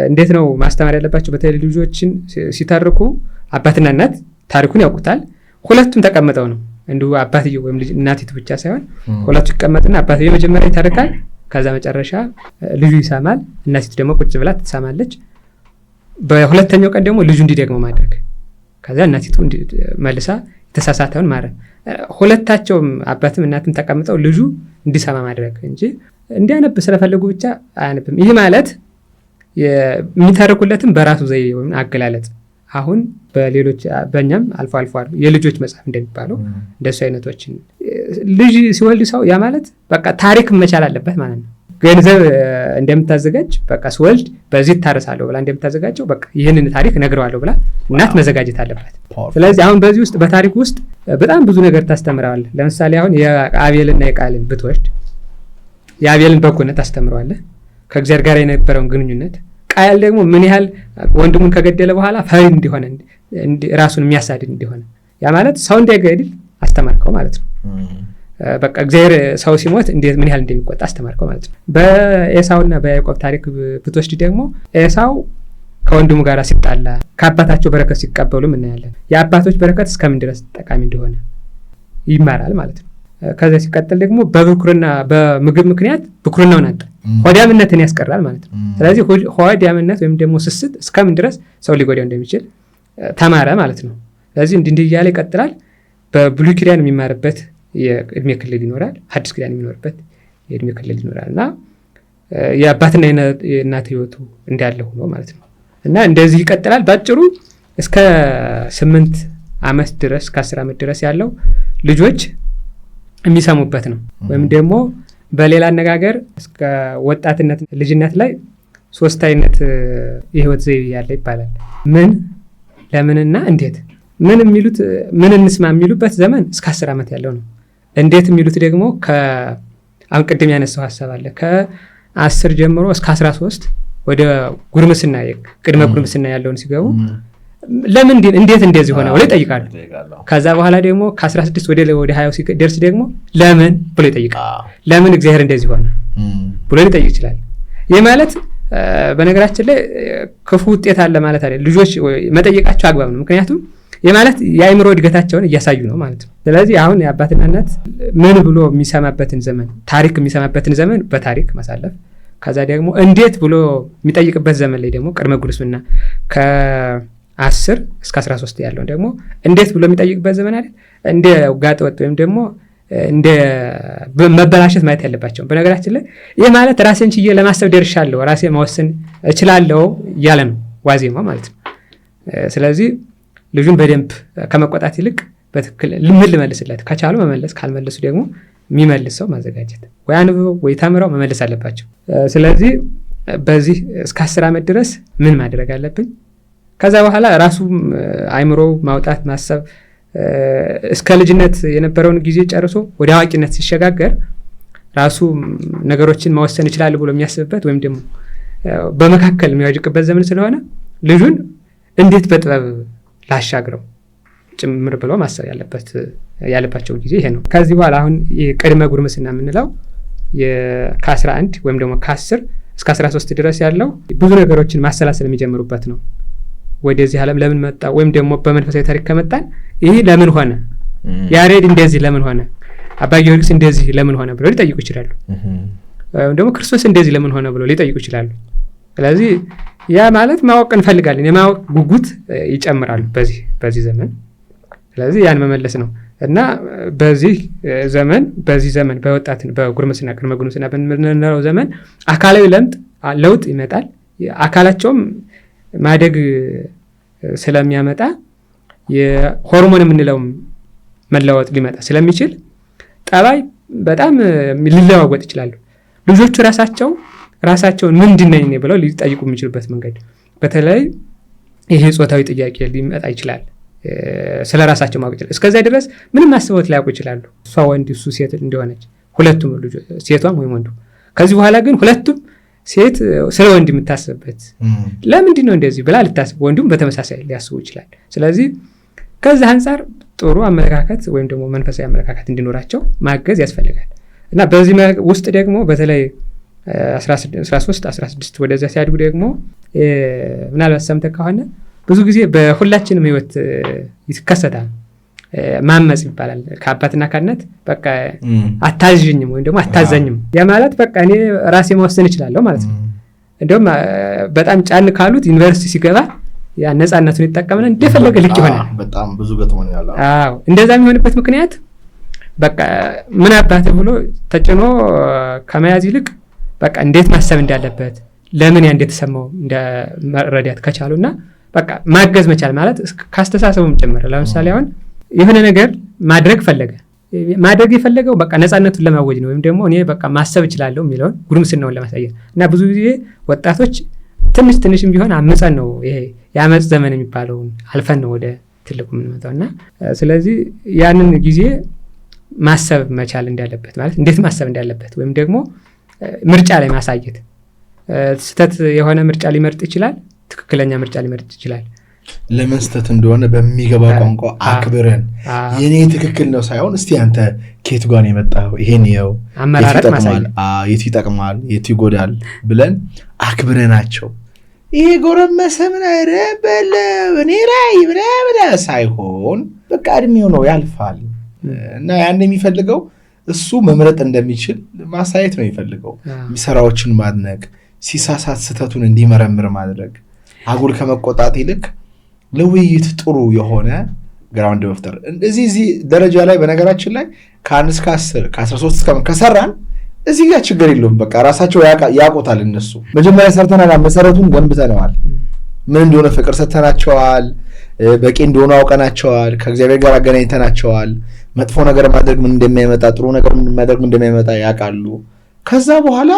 እንዴት ነው ማስተማር ያለባቸው? በተለይ ልጆችን ሲተርኩ አባትና እናት ታሪኩን ያውቁታል። ሁለቱም ተቀምጠው ነው እንዲሁ አባትየው ወይም እናቲቱ ብቻ ሳይሆን ሁለቱ ይቀመጥና አባትየው መጀመሪያ ይተርካል፣ ከዛ መጨረሻ ልጁ ይሰማል፣ እናቲቱ ደግሞ ቁጭ ብላ ትሰማለች። በሁለተኛው ቀን ደግሞ ልጁ እንዲደግመው ማድረግ፣ ከዛ እናቲቱ መልሳ የተሳሳተውን ማረም። ሁለታቸውም አባትም እናትም ተቀምጠው ልጁ እንዲሰማ ማድረግ እንጂ እንዲያነብ ስለፈለጉ ብቻ አያነብም። ይህ ማለት የሚተርኩለትም በራሱ ዘዬ ወይም አገላለጽ። አሁን በሌሎች በእኛም አልፎ አልፎ አሉ የልጆች መጽሐፍ እንደሚባለው እንደሱ አይነቶችን ልጅ ሲወልድ ሰው ያ ማለት በቃ ታሪክ መቻል አለበት ማለት ነው። ገንዘብ እንደምታዘጋጅ በቃ ሲወልድ በዚህ ታረሳለሁ ብላ እንደምታዘጋጀው በቃ ይህንን ታሪክ ነግረዋለሁ ብላ እናት መዘጋጀት አለበት። ስለዚህ አሁን በዚህ ውስጥ በታሪክ ውስጥ በጣም ብዙ ነገር ታስተምረዋለህ። ለምሳሌ አሁን የአቤልና የቃየልን ብትወስድ የአቤልን በጎነት ታስተምረዋለህ፣ ከእግዚአብሔር ጋር የነበረውን ግንኙነት። ቃየል ደግሞ ምን ያህል ወንድሙን ከገደለ በኋላ ፈሪ እንዲሆነ ራሱን የሚያሳድድ እንዲሆነ፣ ያ ማለት ሰው እንዳይገድል አስተማርከው ማለት ነው። በቃ እግዚአብሔር ሰው ሲሞት እንዴት ምን ያህል እንደሚቆጣ አስተማርከው ማለት ነው። በኤሳውና በያዕቆብ ታሪክ ብትወስድ ደግሞ ኤሳው ከወንድሙ ጋር ሲጣላ ከአባታቸው በረከት ሲቀበሉ እናያለን። የአባቶች በረከት እስከምን ድረስ ጠቃሚ እንደሆነ ይማራል ማለት ነው። ከዛ ሲቀጥል ደግሞ በብኩርና በምግብ ምክንያት ብኩርናውን አጣ፣ ሆዳምነትን ያስቀራል ማለት ነው። ስለዚህ ሆዳምነት ወይም ደግሞ ስስት እስከምን ድረስ ሰው ሊጎዳው እንደሚችል ተማረ ማለት ነው። ስለዚህ እንዲህ እያለ ይቀጥላል። በብሉይ ኪዳን የሚማርበት የእድሜ ክልል ይኖራል፣ ሐዲስ ኪዳን የሚኖርበት የእድሜ ክልል ይኖራል እና የአባትና የእናት ህይወቱ እንዳለ ሆኖ ማለት ነው። እና እንደዚህ ይቀጥላል። ባጭሩ እስከ 8 ዓመት ድረስ ከ10 ዓመት ድረስ ያለው ልጆች የሚሰሙበት ነው። ወይም ደግሞ በሌላ አነጋገር እስከ ወጣትነት ልጅነት ላይ 3 አይነት የህይወት ዘይቤ ያለ ይባላል። ምን፣ ለምንና እንዴት። ምን የሚሉት ምን እንስማ የሚሉበት ዘመን እስከ 10 ዓመት ያለው ነው። እንዴት የሚሉት ደግሞ አሁን ቅድም ያነሳው ሀሳብ አለ ከ10 ጀምሮ እስከ 13 ወደ ጉርምስና ቅድመ ጉርምስና ያለውን ሲገቡ ለምን እንዴት እንደዚህ ሆነ ብሎ ይጠይቃሉ። ከዛ በኋላ ደግሞ ከ16 ወደ 20 ሲደርስ ደግሞ ለምን ብሎ ይጠይቃል። ለምን እግዚአብሔር እንደዚህ ሆነ ብሎ ሊጠይቅ ይችላል። ይህ ማለት በነገራችን ላይ ክፉ ውጤት አለ ማለት አይደለም። ልጆች መጠየቃቸው አግባብ ነው። ምክንያቱም የማለት የአእምሮ እድገታቸውን እያሳዩ ነው ማለት ነው። ስለዚህ አሁን የአባትና እናት ምን ብሎ የሚሰማበትን ዘመን ታሪክ የሚሰማበትን ዘመን በታሪክ ማሳለፍ፣ ከዛ ደግሞ እንዴት ብሎ የሚጠይቅበት ዘመን ላይ ደግሞ ቅድመ ጉርምስና ከ10 እስከ 13 ያለው ደግሞ እንዴት ብሎ የሚጠይቅበት ዘመን አይደል እንደ ጋጥ ወጥ ወይም ደግሞ እንደ መበላሸት ማለት ያለባቸው። በነገራችን ላይ ይህ ማለት ራሴን ችዬ ለማሰብ ደርሻለሁ፣ ራሴ መወሰን እችላለሁ እያለ ነው ዋዜማ ማለት ነው። ስለዚህ ልጁን በደንብ ከመቆጣት ይልቅ በትክክል ምን ልመልስለት ከቻሉ መመለስ፣ ካልመለሱ ደግሞ የሚመልስ ሰው ማዘጋጀት፣ ወይ አንብበው ወይ ተምረው መመለስ አለባቸው። ስለዚህ በዚህ እስከ 10 ዓመት ድረስ ምን ማድረግ አለብን? ከዛ በኋላ ራሱ አይምሮ ማውጣት ማሰብ እስከ ልጅነት የነበረውን ጊዜ ጨርሶ ወደ አዋቂነት ሲሸጋገር ራሱ ነገሮችን መወሰን ይችላል ብሎ የሚያስብበት ወይም ደግሞ በመካከል የሚያጅቅበት ዘመን ስለሆነ ልጁን እንዴት በጥበብ ላሻግረው ጭምር ብሎ ማሰብ ያለባቸው ጊዜ ይሄ ነው። ከዚህ በኋላ አሁን የቅድመ ጉርምስና የምንለው ከ11 ወይም ደግሞ ከ10 እስከ 13 ድረስ ያለው ብዙ ነገሮችን ማሰላሰል የሚጀምሩበት ነው። ወደዚህ ዓለም ለምን መጣ ወይም ደግሞ በመንፈሳዊ ታሪክ ከመጣን ይሄ ለምን ሆነ፣ ያሬድ እንደዚህ ለምን ሆነ፣ አባ ጊዮርጊስ እንደዚህ ለምን ሆነ ብሎ ሊጠይቁ ይችላሉ። ወይም ደግሞ ክርስቶስ እንደዚህ ለምን ሆነ ብሎ ሊጠይቁ ይችላሉ። ስለዚህ ያ ማለት ማወቅ እንፈልጋለን፣ የማወቅ ጉጉት ይጨምራሉ በዚህ ዘመን። ስለዚህ ያን መመለስ ነው እና በዚህ ዘመን በጉርምስና ቅድመ ጉርምስና በምንለው ዘመን አካላዊ ለውጥ ይመጣል። አካላቸውም ማደግ ስለሚያመጣ የሆርሞን የምንለውም መለወጥ ሊመጣ ስለሚችል ጠባይ በጣም ሊለዋወጥ ይችላሉ። ልጆቹ ራሳቸውን ምንድን ነኝ ብለው ሊጠይቁ የሚችሉበት መንገድ በተለይ ይሄ ጾታዊ ጥያቄ ሊመጣ ይችላል። ስለ ራሳቸው ማወቅ ይችላል። እስከዚያ ድረስ ምንም አስበውት ሊያውቁ ይችላሉ። እሷ ወንድ እሱ ሴት እንደሆነች ሁለቱም ሴቷም ወይም ወንዱ። ከዚህ በኋላ ግን ሁለቱም ሴት ስለ ወንድ የምታስብበት ለምንድን ነው እንደዚህ ብላ ልታስብ፣ ወንዱም በተመሳሳይ ሊያስቡ ይችላል። ስለዚህ ከዚህ አንጻር ጥሩ አመለካከት ወይም ደግሞ መንፈሳዊ አመለካከት እንዲኖራቸው ማገዝ ያስፈልጋል እና በዚህ ውስጥ ደግሞ በተለይ 13 16 ወደዚያ ሲያድጉ ደግሞ ምናልባት ሰምተህ ከሆነ ብዙ ጊዜ በሁላችንም ህይወት ይከሰታል። ማመጽ ይባላል። ከአባትና ከእናት በቃ አታዥኝም ወይም ደግሞ አታዘኝም። ያ ማለት በቃ እኔ ራሴ መወሰን እችላለሁ ማለት ነው። እንደውም በጣም ጫን ካሉት ዩኒቨርሲቲ ሲገባ ያ ነፃነቱን ይጠቀምና እንደፈለገ ልክ ይሆናል። በጣም ብዙ ገጥሞኛል። አዎ እንደዛ የሚሆንበት ምክንያት በቃ ምን አባቴ ብሎ ተጭኖ ከመያዝ ይልቅ በቃ እንዴት ማሰብ እንዳለበት ለምን ያ እንደተሰማው መረዳት ከቻሉና በቃ ማገዝ መቻል ማለት ካስተሳሰቡም ጭምር። ለምሳሌ አሁን የሆነ ነገር ማድረግ የፈለገው በቃ ነፃነቱን ለማወጅ ነው ወይም ደግሞ እኔ በቃ ማሰብ እችላለሁ የሚለውን ጉርምስናውን ለማሳየት እና ብዙ ጊዜ ወጣቶች ትንሽም ቢሆን አመፀን ነው ይሄ የአመፅ ዘመን የሚባለውን አልፈን ነው ወደ ትልቁ የምንመጣው እና ስለዚህ ያንን ጊዜ ማሰብ መቻል እንዳለበት ማለት እንዴት ማሰብ እንዳለበት ወይም ደግሞ ምርጫ ላይ ማሳየት ስህተት የሆነ ምርጫ ሊመርጥ ይችላል፣ ትክክለኛ ምርጫ ሊመርጥ ይችላል። ለምን ስህተት እንደሆነ በሚገባ ቋንቋ አክብረን የኔ ትክክል ነው ሳይሆን እስቲ አንተ ከየት ጋር ነው የመጣው ይሄን ነው አመራረጥ ማሳየት የት ይጠቅማል የት ይጎዳል ብለን አክብረናቸው ይሄ ጎረመሰ ምን አይረበለ እኔ ላይ ብለ ሳይሆን በቃ እድሜው ነው ያልፋል እና ያን የሚፈልገው እሱ መምረጥ እንደሚችል ማሳየት ነው የሚፈልገው። የሚሰራዎችን ማድነቅ፣ ሲሳሳት ስህተቱን እንዲመረምር ማድረግ፣ አጉል ከመቆጣት ይልቅ ለውይይት ጥሩ የሆነ ግራውንድ መፍጠር። እዚህ ደረጃ ላይ በነገራችን ላይ ከ1 እስከ 10 ከ13 እስከ ከሰራን እዚህ ጋር ችግር የለውም። በቃ ራሳቸው ያቆታል። እነሱ መጀመሪያ ሰርተናል፣ መሰረቱን ገንብተነዋል፣ ምን እንደሆነ ፍቅር ሰተናቸዋል፣ በቂ እንደሆነ አውቀናቸዋል፣ ከእግዚአብሔር ጋር አገናኝተናቸዋል። መጥፎ ነገር ማድረግ ምን እንደሚያመጣ ጥሩ ነገር ማድረግ ምን እንደሚያመጣ ያውቃሉ። ከዛ በኋላ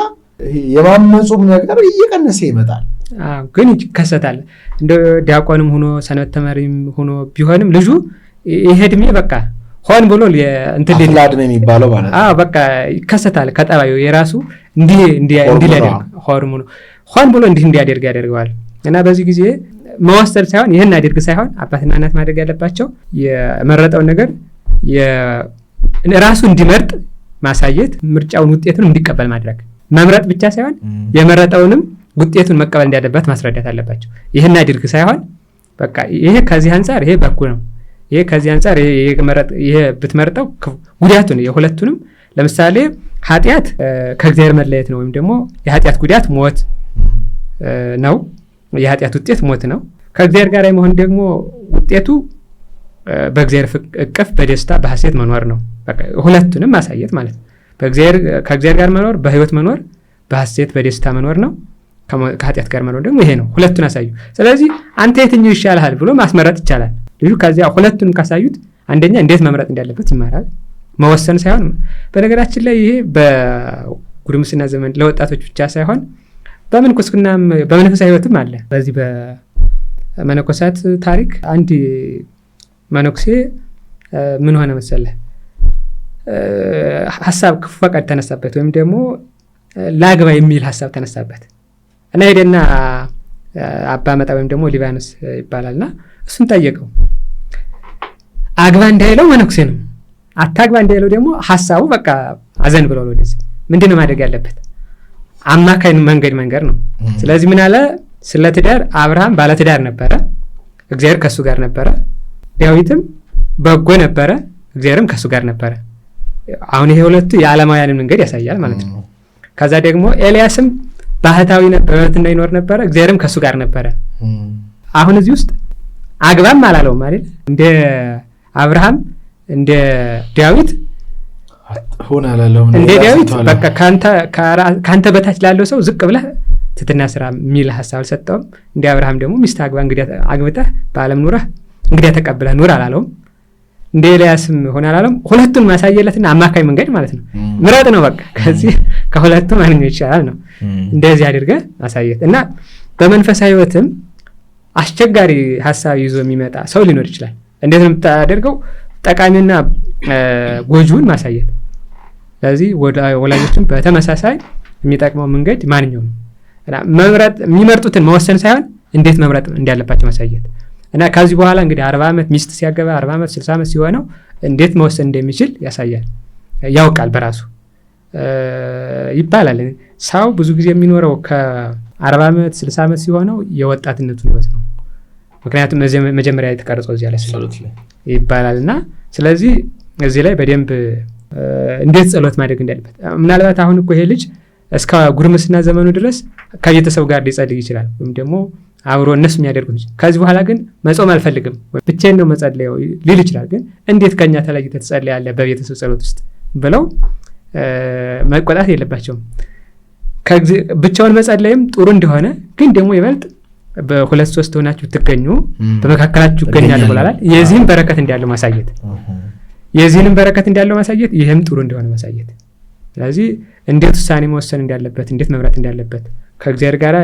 የማመጹም ነገር እየቀነሰ ይመጣል። ግን ይከሰታል። እንደ ዲያቆንም ሆኖ ሰንበት ተማሪም ሆኖ ቢሆንም ልጁ ይሄ እድሜ በቃ ሆን ብሎ እንትን የሚባለው ማለት ነው። በቃ ይከሰታል። ከጠባዩ የራሱ እንዲህ ሊያደርግ ሆን ብሎ እንዲያደርግ ያደርገዋል እና በዚህ ጊዜ መወሰድ ሳይሆን ይህን አድርግ ሳይሆን አባትና እናት ማድረግ ያለባቸው የመረጠውን ነገር ራሱ እንዲመርጥ ማሳየት፣ ምርጫውን ውጤቱን እንዲቀበል ማድረግ። መምረጥ ብቻ ሳይሆን የመረጠውንም ውጤቱን መቀበል እንዳለበት ማስረዳት አለባቸው። ይህን አድርግ ሳይሆን በቃ ይሄ ከዚህ አንጻር ይሄ በኩ ነው፣ ይሄ ከዚህ አንጻር ይሄ ብትመርጠው ጉዳቱን የሁለቱንም ለምሳሌ ኃጢአት ከእግዚአብሔር መለየት ነው ወይም ደግሞ የኃጢአት ጉዳት ሞት ነው፣ የኃጢአት ውጤት ሞት ነው። ከእግዚአብሔር ጋር የመሆን ደግሞ ውጤቱ በእግዚአብሔር እቅፍ በደስታ በሐሴት መኖር ነው። በቃ ሁለቱንም ማሳየት ማለት ነው። ከእግዚአብሔር ጋር መኖር በህይወት መኖር በሐሴት በደስታ መኖር ነው። ከኃጢአት ጋር መኖር ደግሞ ይሄ ነው። ሁለቱን አሳዩ። ስለዚህ አንተ የትኛው ይሻልሃል ብሎ ማስመረጥ ይቻላል። ልጁ ከዚያ ሁለቱንም ካሳዩት አንደኛ እንዴት መምረጥ እንዳለበት ይማራል። መወሰን ሳይሆን በነገራችን ላይ ይሄ በጉርምስና ዘመን ለወጣቶች ብቻ ሳይሆን በምንኩስናም በመንፈሳዊ ህይወትም አለ። በዚህ በመነኮሳት ታሪክ አንድ መነኩሴ ምን ሆነ መሰለህ ሐሳብ ክፉ ፈቃድ ተነሳበት ወይም ደግሞ ላግባ የሚል ሐሳብ ተነሳበት እና ሄደና አባ መጣ ወይም ደግሞ ሊባኖስ ይባላልና እሱን ጠየቀው። አግባ እንዳይለው መነኩሴ ነው፣ አታግባ እንዳይለው ደግሞ ሐሳቡ በቃ አዘን ብሎ ነው። ደስ ምንድነው ማድረግ ያለበት? አማካኝ መንገድ ነው። ስለዚህ ምን አለ ስለ ትዳር አብርሃም ባለ ትዳር ነበረ፣ እግዚአብሔር ከሱ ጋር ነበረ። ዳዊትም በጎ ነበረ፣ እግዚአብሔርም ከሱ ጋር ነበረ። አሁን ይሄ ሁለቱ የዓለማውያንን መንገድ ያሳያል ማለት ነው። ከዛ ደግሞ ኤልያስም ባህታዊ ነበር፣ በሕይወት ይኖር ነበረ፣ እግዚአብሔርም ከሱ ጋር ነበረ። አሁን እዚህ ውስጥ አግባም አላለውም አይደል? እንደ አብርሃም እንደ ዳዊት ሆነ አላለው። እንደ ዳዊት በቃ ካንተ በታች ላለው ሰው ዝቅ ብለህ ትትና ስራ የሚል ሐሳብ አልሰጠውም። እንደ አብርሃም ደግሞ ሚስት አግባ እንግዲህ አግብተህ በዓለም ኑረህ እንግዲህ ተቀብለህ ኑር አላለውም። እንደ ኤልያስም ሆነ አላለም። ሁለቱን ማሳየለትና አማካኝ መንገድ ማለት ነው። ምረጥ ነው በቃ ከዚህ ከሁለቱ ማንኛው ይቻላል ነው። እንደዚህ አድርገህ ማሳየት እና በመንፈሳዊ ሕይወትም አስቸጋሪ ሐሳብ ይዞ የሚመጣ ሰው ሊኖር ይችላል። እንዴት ነው የምታደርገው? ጠቃሚና ጎጂውን ማሳየት። ስለዚህ ወላጆችም በተመሳሳይ የሚጠቅመው መንገድ ማንኛው ነው እና መምረጥ የሚመርጡትን መወሰን ሳይሆን እንዴት መምረጥ እንዳለባቸው ማሳየት እና ከዚህ በኋላ እንግዲህ 40 ዓመት ሚስት ሲያገባ 40 ዓመት 60 ዓመት ሲሆነው እንዴት መወሰን እንደሚችል ያሳያል፣ ያውቃል በራሱ ይባላል። ሰው ብዙ ጊዜ የሚኖረው ከ40 ዓመት 60 ዓመት ሲሆነው የወጣትነቱን ሕይወት ነው። ምክንያቱም መጀመሪያ የተቀረጸው እዚያ ላይ ይባላልና ስለዚህ እዚህ ላይ በደንብ እንዴት ጸሎት ማድረግ እንዳለበት ምናልባት አሁን እኮ ይሄ ልጅ እስከ ጉርምስና ዘመኑ ድረስ ከቤተሰብ ጋር ሊጸልይ ይችላል ወይም ደግሞ አብሮ እነሱ የሚያደርጉት። ከዚህ በኋላ ግን መጾም አልፈልግም ብቻዬን ነው መጸለየው ሊል ይችላል። ግን እንዴት ከኛ ተለይተህ ትጸልያለህ በቤተሰብ ጸሎት ውስጥ ብለው መቆጣት የለባቸውም። ብቻውን መጸለይም ጥሩ እንደሆነ ግን ደግሞ ይበልጥ በሁለት ሶስት ሆናችሁ ትገኙ በመካከላችሁ ይገኛል ብላላል። የዚህም በረከት እንዳለው ማሳየት ይህም ጥሩ እንደሆነ ማሳየት። ስለዚህ እንዴት ውሳኔ መወሰን እንዳለበት እንዴት መምራት እንዳለበት ከእግዚአብሔር ጋር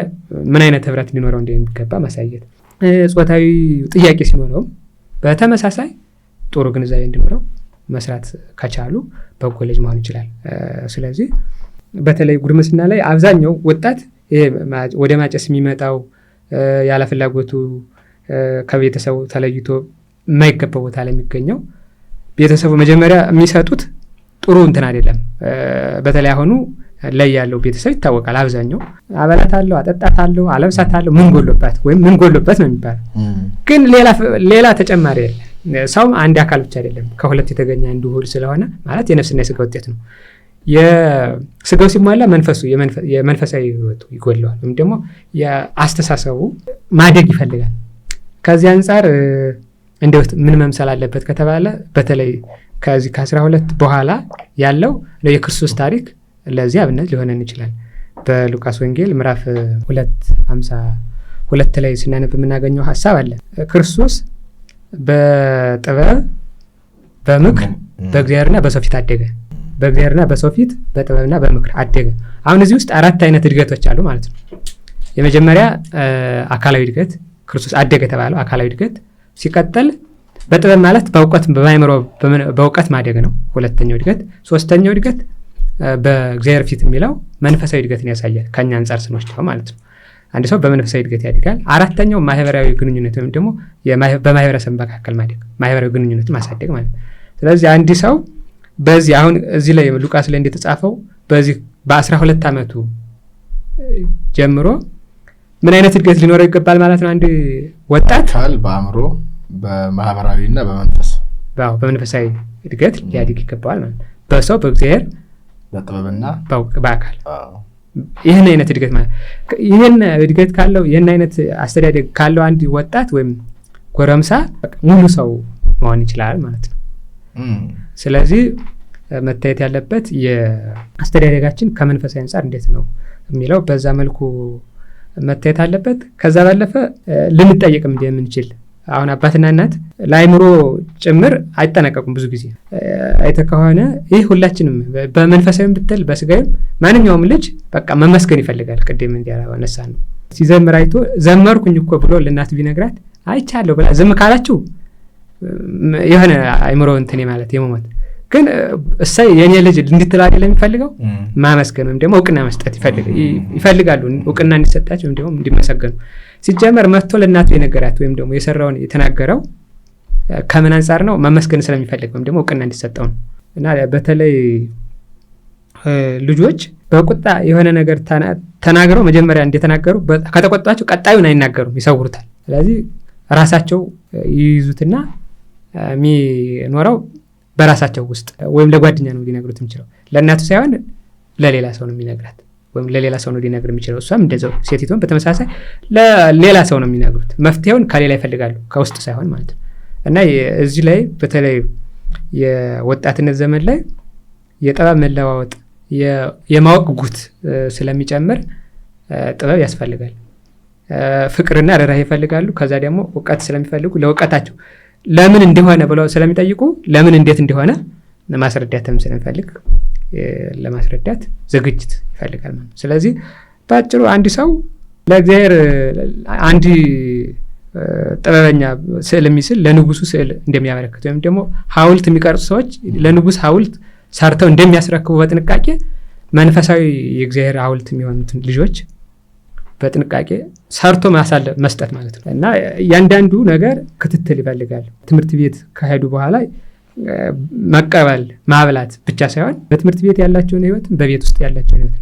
ምን አይነት ህብረት ሊኖረው እንደሚገባ ማሳየት። ጾታዊ ጥያቄ ሲኖረው በተመሳሳይ ጥሩ ግንዛቤ እንዲኖረው መስራት ከቻሉ በጎ ልጅ መሆን ይችላል። ስለዚህ በተለይ ጉርምስና ላይ አብዛኛው ወጣት ወደ ማጨስ የሚመጣው ያለ ፍላጎቱ ከቤተሰቡ ተለይቶ የማይገባው ቦታ ላይ የሚገኘው ቤተሰቡ መጀመሪያ የሚሰጡት ጥሩ እንትን አይደለም። በተለይ አሁኑ ላይ ያለው ቤተሰብ ይታወቃል። አብዛኛው አበላት አለው፣ አጠጣት አለው፣ አለብሳት አለው፣ ምን ጎሎበት ነው የሚባለው። ግን ሌላ ተጨማሪ የለ። ሰው አንድ አካል ብቻ አይደለም፣ ከሁለት የተገኘ አንዱ ውህድ ስለሆነ ማለት የነፍስና የስጋ ውጤት ነው። የስጋው ሲሟላ መንፈሱ የመንፈሳዊ ህይወቱ ይጎለዋል ወይም ደግሞ የአስተሳሰቡ ማደግ ይፈልጋል። ከዚህ አንጻር እንደው ምን መምሰል አለበት ከተባለ በተለይ ከዚህ ከ12 በኋላ ያለው የክርስቶስ ታሪክ ለዚህ አብነት ሊሆነን ይችላል። በሉቃስ ወንጌል ምዕራፍ 2:52 ላይ ስናነብ የምናገኘው ሐሳብ አለ። ክርስቶስ በጥበብ በምክር በእግዚአብሔርና በሰው ፊት አደገ። በእግዚአብሔርና በሰው ፊት በጥበብና በምክር አደገ። አሁን እዚህ ውስጥ 4 አይነት እድገቶች አሉ ማለት ነው። የመጀመሪያ አካላዊ እድገት ክርስቶስ አደገ የተባለው አካላዊ እድገት ሲቀጥል በጥበብ ማለት በእውቀት ማደግ ነው። ሁለተኛው እድገት። ሶስተኛው እድገት በእግዚአብሔር ፊት የሚለው መንፈሳዊ እድገትን ያሳያል ከኛ አንጻር ስንወስደው ማለት ነው። አንድ ሰው በመንፈሳዊ እድገት ያድጋል። አራተኛው ማህበራዊ ግንኙነት ወይም ደግሞ በማህበረሰብ መካከል ማደግ ማህበራዊ ግንኙነትን ማሳደግ ማለት ነው። ስለዚህ አንድ ሰው በዚህ አሁን እዚህ ላይ ሉቃስ ላይ እንደተጻፈው በዚህ በ12 ዓመቱ ጀምሮ ምን አይነት እድገት ሊኖረው ይገባል ማለት ነው። አንድ ወጣት በአእምሮ በማህበራዊና በመንፈሳዊ እድገት ሊያድግ ይገባዋል ማለት ነው። በሰው በእግዚአብሔር በጥበብና በአካል ይህን አይነት እድገት ማለት ይህን እድገት ካለው ይህን አይነት አስተዳደግ ካለው አንድ ወጣት ወይም ጎረምሳ ሙሉ ሰው መሆን ይችላል ማለት ነው። ስለዚህ መታየት ያለበት የአስተዳደጋችን ከመንፈሳዊ አንጻር እንዴት ነው የሚለው በዛ መልኩ መታየት አለበት። ከዛ ባለፈ ልንጠየቅም እንደምንችል አሁን አባትና እናት ለአይምሮ ጭምር አይጠነቀቁም። ብዙ ጊዜ አይተ ከሆነ ይህ ሁላችንም በመንፈሳዊም ብትል በስጋዊም ማንኛውም ልጅ በቃ መመስገን ይፈልጋል። ቅድም እንዲያነሳ ነው ሲዘምር አይቶ ዘመርኩኝ እኮ ብሎ ለእናቱ ቢነግራት አይቻለሁ ብላ ዝም ካላችሁ የሆነ አይምሮ እንትን ማለት የመሞት ግን እሳይ የኔ ልጅ እንድትላል ለሚፈልገው ማመስገን ወይም ደግሞ እውቅና መስጠት ይፈልጋሉ እውቅና እንዲሰጣቸው ወይም ደግሞ እንዲመሰገኑ ሲጀመር መጥቶ ለእናቱ የነገራት ወይም ደግሞ የሰራውን የተናገረው ከምን አንፃር ነው ማመስገን ስለሚፈልግ ወይም ደግሞ እውቅና እንዲሰጠው ነው እና በተለይ ልጆች በቁጣ የሆነ ነገር ተናግረው መጀመሪያ እንደተናገሩ ከተቆጣቸው ቀጣዩን አይናገሩም ይሰውሩታል ስለዚህ ራሳቸው ይይዙትና የሚኖረው በራሳቸው ውስጥ ወይም ለጓደኛ ነው ሊነግሩት የሚችለው ለእናቱ ሳይሆን ለሌላ ሰው ነው የሚነግራት ወይም ለሌላ ሰው ነው ሊነግር የሚችለው እሷም እንደዛው ሴቲቱን በተመሳሳይ ለሌላ ሰው ነው የሚነግሩት መፍትሄውን ከሌላ ይፈልጋሉ ከውስጥ ሳይሆን ማለት ነው እና እዚህ ላይ በተለይ የወጣትነት ዘመን ላይ የጥበብ መለዋወጥ የማወቅ ጉት ስለሚጨምር ጥበብ ያስፈልጋል ፍቅርና ርህራሄ ይፈልጋሉ ከዛ ደግሞ እውቀት ስለሚፈልጉ ለእውቀታቸው ለምን እንደሆነ ብለው ስለሚጠይቁ ለምን እንዴት እንደሆነ ለማስረዳትም ስለሚፈልግ ለማስረዳት ዝግጅት ይፈልጋል ማለት ነው ስለዚህ ባጭሩ አንድ ሰው ለእግዚአብሔር አንድ ጥበበኛ ስዕል የሚስል ለንጉሱ ስዕል እንደሚያበረክት ወይም ደግሞ ሐውልት የሚቀርጹ ሰዎች ለንጉስ ሐውልት ሰርተው እንደሚያስረክቡ በጥንቃቄ መንፈሳዊ የእግዚአብሔር ሐውልት የሚሆኑትን ልጆች በጥንቃቄ ሰርቶ መስጠት ማለት ነው እና ያንዳንዱ ነገር ክትትል ይፈልጋል ትምህርት ቤት ከሄዱ በኋላ መቀበል ማብላት ብቻ ሳይሆን በትምህርት ቤት ያላቸውን ህይወት በቤት ውስጥ ያላቸውን ህይወት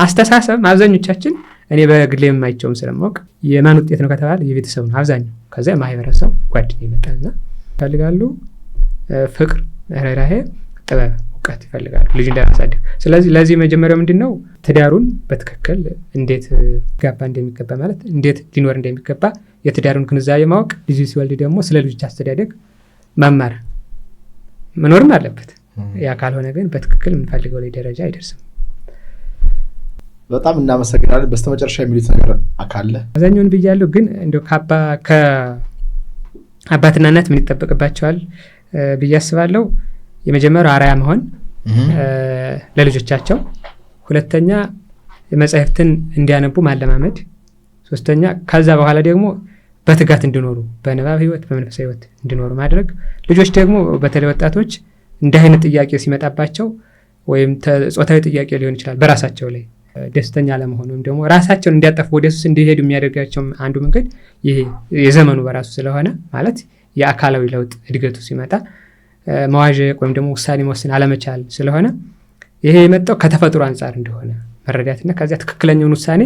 አስተሳሰብ አብዛኞቻችን እኔ በግሌ የማይቸውም ስለማውቅ የማን ውጤት ነው ከተባለ የቤተሰብ ነው አብዛኛው ከዛ ማህበረሰብ ጓደኛ ይመጣልና ይፈልጋሉ ፍቅር ርህራሄ ጥበብ እውቀት ይፈልጋሉ ልጅ እንዳያሳድግ ስለዚህ ለዚህ መጀመሪያው ምንድነው ትዳሩን በትክክል እንዴት ጋባ እንደሚገባ ማለት እንዴት ሊኖር እንደሚገባ የትዳሩን ግንዛቤ ማወቅ ልጅ ሲወልድ ደግሞ ስለ ልጅ አስተዳደግ መማር መኖርም አለበት ያ ካልሆነ ግን በትክክል የምንፈልገው ላይ ደረጃ አይደርስም በጣም እናመሰግናለን በስተመጨረሻ የሚሉት ነገር አካለ አዛኛውን ብያለሁ ግን እንደው ከአባትና እናት ምን ይጠበቅባቸዋል ብዬ አስባለሁ የመጀመሪያው አርአያ መሆን ለልጆቻቸው ሁለተኛ መጻሕፍትን እንዲያነቡ ማለማመድ ሶስተኛ ከዛ በኋላ ደግሞ በትጋት እንዲኖሩ በንባብ ህይወት በመንፈሳዊ ህይወት እንዲኖሩ ማድረግ ልጆች ደግሞ በተለይ ወጣቶች እንደ አይነት ጥያቄ ሲመጣባቸው ወይም ጾታዊ ጥያቄ ሊሆን ይችላል በራሳቸው ላይ ደስተኛ ለመሆን ወይም ደግሞ ራሳቸውን እንዲያጠፉ ወደ ሱስ እንዲሄዱ የሚያደርጋቸው አንዱ መንገድ ይሄ የዘመኑ በራሱ ስለሆነ ማለት የአካላዊ ለውጥ እድገቱ ሲመጣ መዋዠቅ ወይም ደግሞ ውሳኔ መወሰን አለመቻል ስለሆነ ይሄ የመጣው ከተፈጥሮ አንፃር እንደሆነ መረዳትና ከዚያ ትክክለኛውን ውሳኔ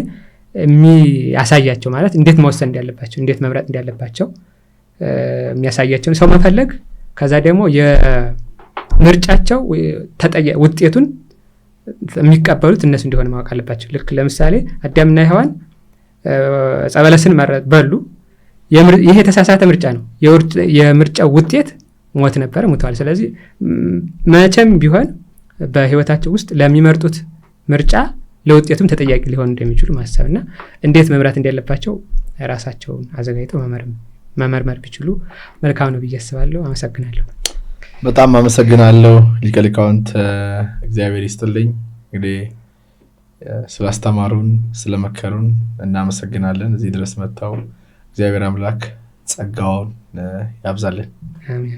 የሚያሳያቸው ማለት እንዴት መወሰን እንዳለባቸው እንዴት መምረጥ እንዳለባቸው የሚያሳያቸውን ሰው መፈለግ ከዛ ደግሞ የምርጫቸው ውጤቱን የሚቀበሉት እነሱ እንደሆነ ማወቅ አለባቸው ልክ ለምሳሌ አዳምና ሔዋን ጸበለስን በሉ ይሄ ተሳሳተ ምርጫ ነው የምርጫው ውጤት ሞት ነበር ሞተዋል ስለዚህ መቼም ቢሆን በህይወታቸው ውስጥ ለሚመርጡት ምርጫ ለውጤቱም ተጠያቂ ሊሆኑ እንደሚችሉ ማሰብና እንዴት መምራት እንደሌለባቸው ራሳቸውን አዘጋጅተው መመርመር ቢችሉ መልካም ነው ብዬ አስባለሁ አመሰግናለሁ በጣም አመሰግናለሁ ሊቀ ሊቃውንት እግዚአብሔር ይስጥልኝ እንግዲህ ስላስተማሩን ስለመከሩን እናመሰግናለን እዚህ ድረስ መጣው እግዚአብሔር አምላክ ጸጋውን ያብዛልን አሜን